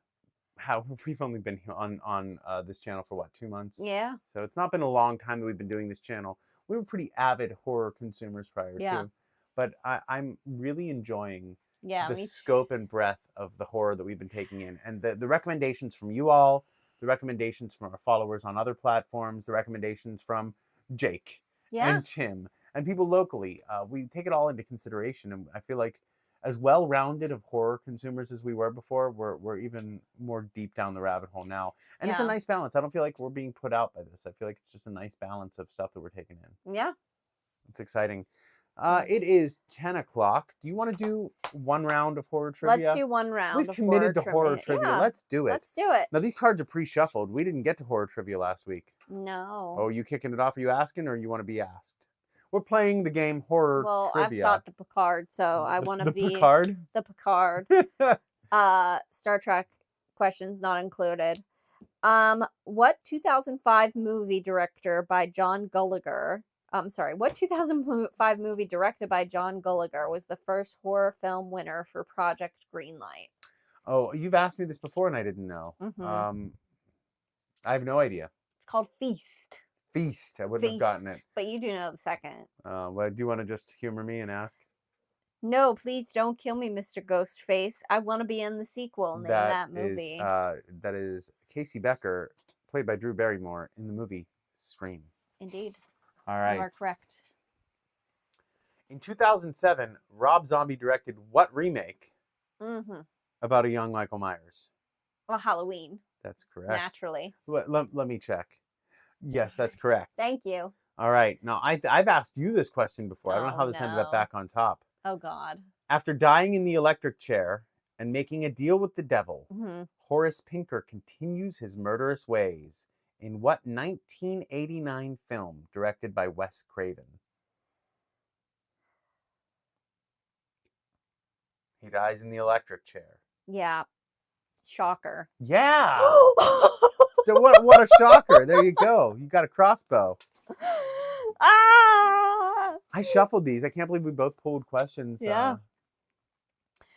Speaker 1: how we've only been here on this channel for what, 2 months?
Speaker 2: Yeah.
Speaker 1: So it's not been a long time that we've been doing this channel. We were pretty avid horror consumers prior to, but I'm really enjoying the scope and breadth of the horror that we've been taking in, and the recommendations from you all, the recommendations from our followers on other platforms, the recommendations from Jake and Tim and people locally. We take it all into consideration, and I feel like as well-rounded of horror consumers as we were before, we're even more deep down the rabbit hole now. And it's a nice balance. I don't feel like we're being put out by this. I feel like it's just a nice balance of stuff that we're taking in.
Speaker 2: Yeah.
Speaker 1: It's exciting. It is 10 o'clock. Do you want to do one round of horror trivia?
Speaker 2: Let's do one round.
Speaker 1: We've committed to horror trivia.
Speaker 2: Yeah.
Speaker 1: Let's do it.
Speaker 2: Let's do it.
Speaker 1: Now, these cards are pre-shuffled. We didn't get to horror trivia last week.
Speaker 2: No.
Speaker 1: Oh, you kicking it off? Are you asking, or you want to be asked? We're playing the game horror trivia.
Speaker 2: Well, I've got the Picard, so I want to be...
Speaker 1: Picard?
Speaker 2: The Picard. Star Trek questions not included. What 2005 movie director by John Gallagher... what 2005 movie directed by John Gallagher was the first horror film winner for Project Greenlight?
Speaker 1: Oh, you've asked me this before and I didn't know. I have no idea.
Speaker 2: It's called Feast.
Speaker 1: Feast. I wouldn't have gotten it.
Speaker 2: But you do know the second.
Speaker 1: Well, do you want to just humor me and ask?
Speaker 2: No, please don't kill me, Mr. Ghostface. I want to be in the sequel. Name that movie.
Speaker 1: That is Casey Becker, played by Drew Barrymore, in the movie Scream.
Speaker 2: Indeed.
Speaker 1: All right.
Speaker 2: You are correct.
Speaker 1: In 2007, Rob Zombie directed what remake about a young Michael Myers?
Speaker 2: Well, Halloween.
Speaker 1: That's correct.
Speaker 2: Naturally.
Speaker 1: Let me check. Yes, that's correct.
Speaker 2: Thank you.
Speaker 1: All right. Now, I've asked you this question before. I don't know how this ended up back on top.
Speaker 2: Oh, God.
Speaker 1: After dying in the electric chair and making a deal with the devil, Horace Pinker continues his murderous ways in what 1989 film directed by Wes Craven? He dies in the electric chair.
Speaker 2: Yeah. Shocker.
Speaker 1: Yeah. What a shocker. There you go. You got a crossbow. I shuffled these. I can't believe we both pulled questions.
Speaker 2: Yeah.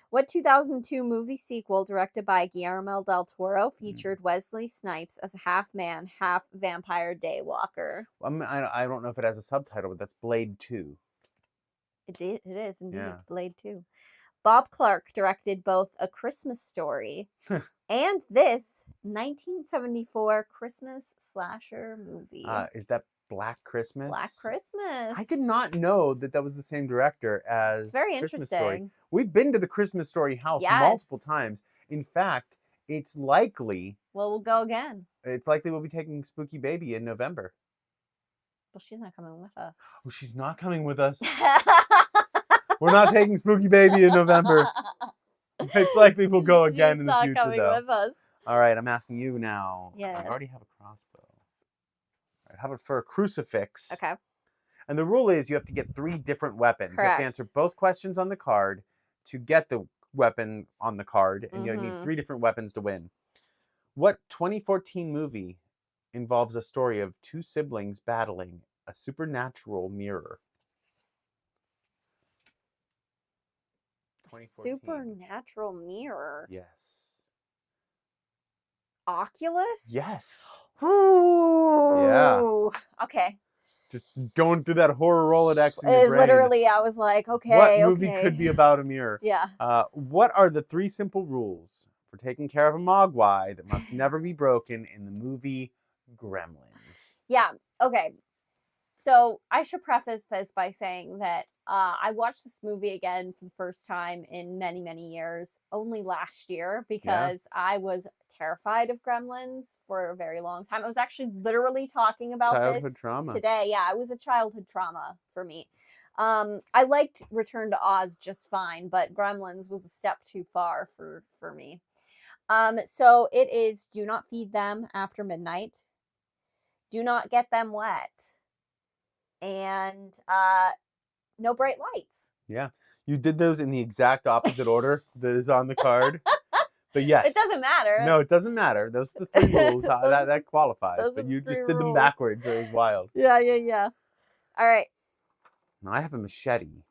Speaker 2: What 2002 movie sequel directed by Guillermo del Toro featured Wesley Snipes as a half-man, half-vampire daywalker?
Speaker 1: I don't know if it has a subtitle, but that's Blade 2.
Speaker 2: It is indeed. Blade 2. Bob Clark directed both A Christmas Story and this 1974 Christmas slasher movie.
Speaker 1: Is that Black Christmas?
Speaker 2: Black Christmas.
Speaker 1: I did not know that was the same director as
Speaker 2: It's very
Speaker 1: Christmas
Speaker 2: interesting.
Speaker 1: Story. We've been to the Christmas Story house multiple times. In fact, it's likely...
Speaker 2: Well, we'll go again.
Speaker 1: It's likely we'll be taking Spooky Baby in November.
Speaker 2: Well, she's not coming with us.
Speaker 1: Oh, she's not coming with us. We're not taking Spooky Baby in November. It's likely we'll go again in the future, though. She's not coming with us. All right, I'm asking you now.
Speaker 2: Yes.
Speaker 1: I already have a crossbow. All right, how about for a crucifix?
Speaker 2: Okay.
Speaker 1: And the rule is you have to get 3 different weapons.
Speaker 2: Correct.
Speaker 1: You have to answer both questions on the card to get the weapon on the card, and you need 3 different weapons to win. What 2014 movie involves a story of 2 siblings battling a supernatural mirror?
Speaker 2: Supernatural mirror.
Speaker 1: Yes.
Speaker 2: Oculus?
Speaker 1: Yes.
Speaker 2: Ooh.
Speaker 1: Yeah.
Speaker 2: Okay.
Speaker 1: Just going through that horror Rolodex in your brain.
Speaker 2: Literally, I was like, okay,
Speaker 1: what movie could be about a mirror?
Speaker 2: Yeah.
Speaker 1: What are the 3 simple rules for taking care of a mogwai that must never be broken in the movie Gremlins?
Speaker 2: Yeah. Okay. So I should preface this by saying that I watched this movie again for the first time in many, many years, only last year, because I was terrified of Gremlins for a very long time. I was actually literally talking about
Speaker 1: childhood
Speaker 2: this
Speaker 1: trauma
Speaker 2: today. Yeah, it was a childhood trauma for me. I liked Return to Oz just fine, but Gremlins was a step too far for me. So it is: do not feed them after midnight. Do not get them wet. And no bright lights.
Speaker 1: Yeah. You did those in the exact opposite order that is on the card. But yes.
Speaker 2: It doesn't matter.
Speaker 1: No, it doesn't matter. Those are the 3 rules. That qualifies. But you just did them backwards. It was wild.
Speaker 2: Yeah. All right.
Speaker 1: Now I have a machete.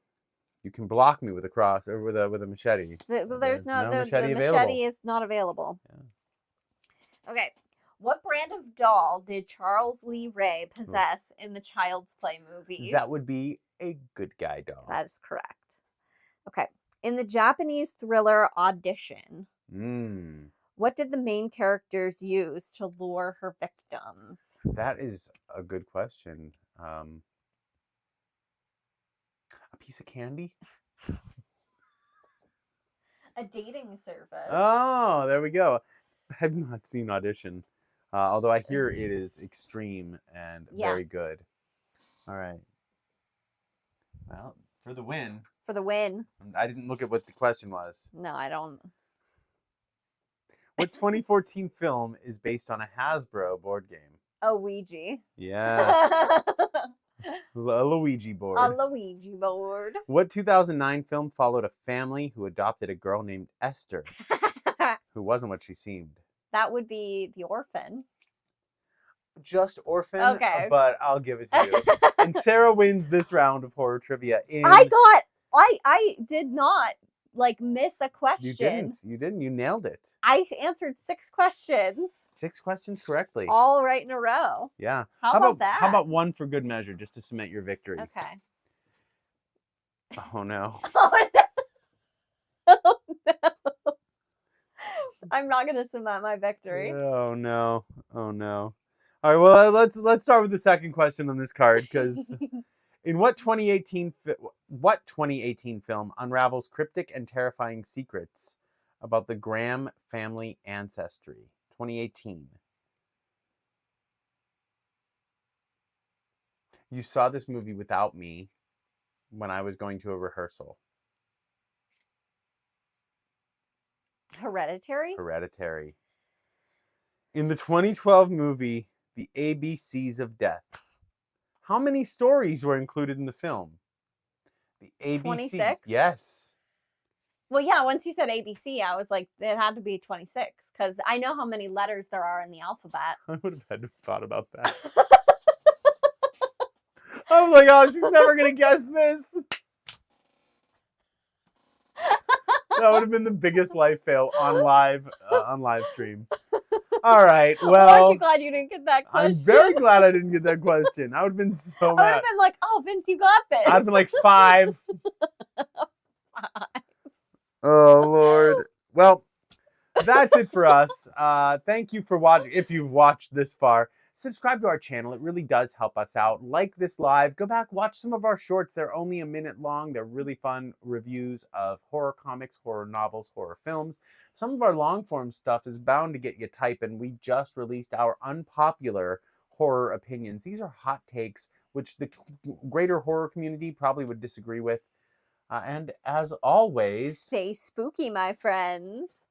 Speaker 1: You can block me with a cross or with a machete.
Speaker 2: There's no
Speaker 1: machete
Speaker 2: the
Speaker 1: available.
Speaker 2: machete is not available. Yeah. Okay. What brand of doll did Charles Lee Ray possess in the Child's Play movies?
Speaker 1: That would be a good guy doll.
Speaker 2: That is correct. Okay. In the Japanese thriller Audition, what did the main characters use to lure her victims?
Speaker 1: That is a good question. A piece of candy?
Speaker 2: A dating service.
Speaker 1: Oh, there we go. I've not seen Audition, although I hear it is extreme and very good. All right. Well, for the win.
Speaker 2: For the win.
Speaker 1: I didn't look at what the question was.
Speaker 2: No, I don't.
Speaker 1: What 2014 film is based on a Hasbro board game?
Speaker 2: A Ouija.
Speaker 1: Yeah. A Luigi board.
Speaker 2: A Luigi board.
Speaker 1: What 2009 film followed a family who adopted a girl named Esther, who wasn't what she seemed?
Speaker 2: That would be The Orphan.
Speaker 1: Just Orphan,
Speaker 2: okay.
Speaker 1: But I'll give it to you. And Sarah wins this round of horror trivia.
Speaker 2: I did not miss a question.
Speaker 1: You didn't. You nailed it.
Speaker 2: I answered 6 questions. 6
Speaker 1: questions correctly.
Speaker 2: All right in a row.
Speaker 1: Yeah.
Speaker 2: How about that?
Speaker 1: How about one for good measure, just to cement your victory?
Speaker 2: Okay.
Speaker 1: Oh no.
Speaker 2: Oh no. Oh no. I'm not gonna cement my victory.
Speaker 1: Oh no. Oh no. All right. Well, let's start with the second question on this card, because in what 2018 film unravels cryptic and terrifying secrets about the Graham family ancestry? 2018. You saw this movie without me when I was going to a rehearsal.
Speaker 2: Hereditary?
Speaker 1: Hereditary. In the 2012 movie, The ABCs of Death, how many stories were included in the film? The ABCs.
Speaker 2: 26?
Speaker 1: Yes.
Speaker 2: Well, yeah, once you said ABC, I was like, it had to be 26, because I know how many letters there are in the alphabet.
Speaker 1: I would have had to thought about that. I was like, oh, she's never going to guess this. That would have been the biggest life fail on live stream. All right, well.
Speaker 2: Aren't you glad you didn't get that question?
Speaker 1: I'm very glad I didn't get that question. I would have been so mad.
Speaker 2: I would have been like, oh, Vince, you got this.
Speaker 1: I'd have been like 5. 5. Oh, Lord. Well, that's it for us. Thank you for watching. If you've watched this far, subscribe to our channel. It really does help us out. Like this live. Go back, watch some of our shorts. They're only a minute long. They're really fun reviews of horror comics, horror novels, horror films. Some of our long form stuff is bound to get you typing. We just released our unpopular horror opinions. These are hot takes, which the greater horror community probably would disagree with. And as always,
Speaker 2: stay spooky, my friends.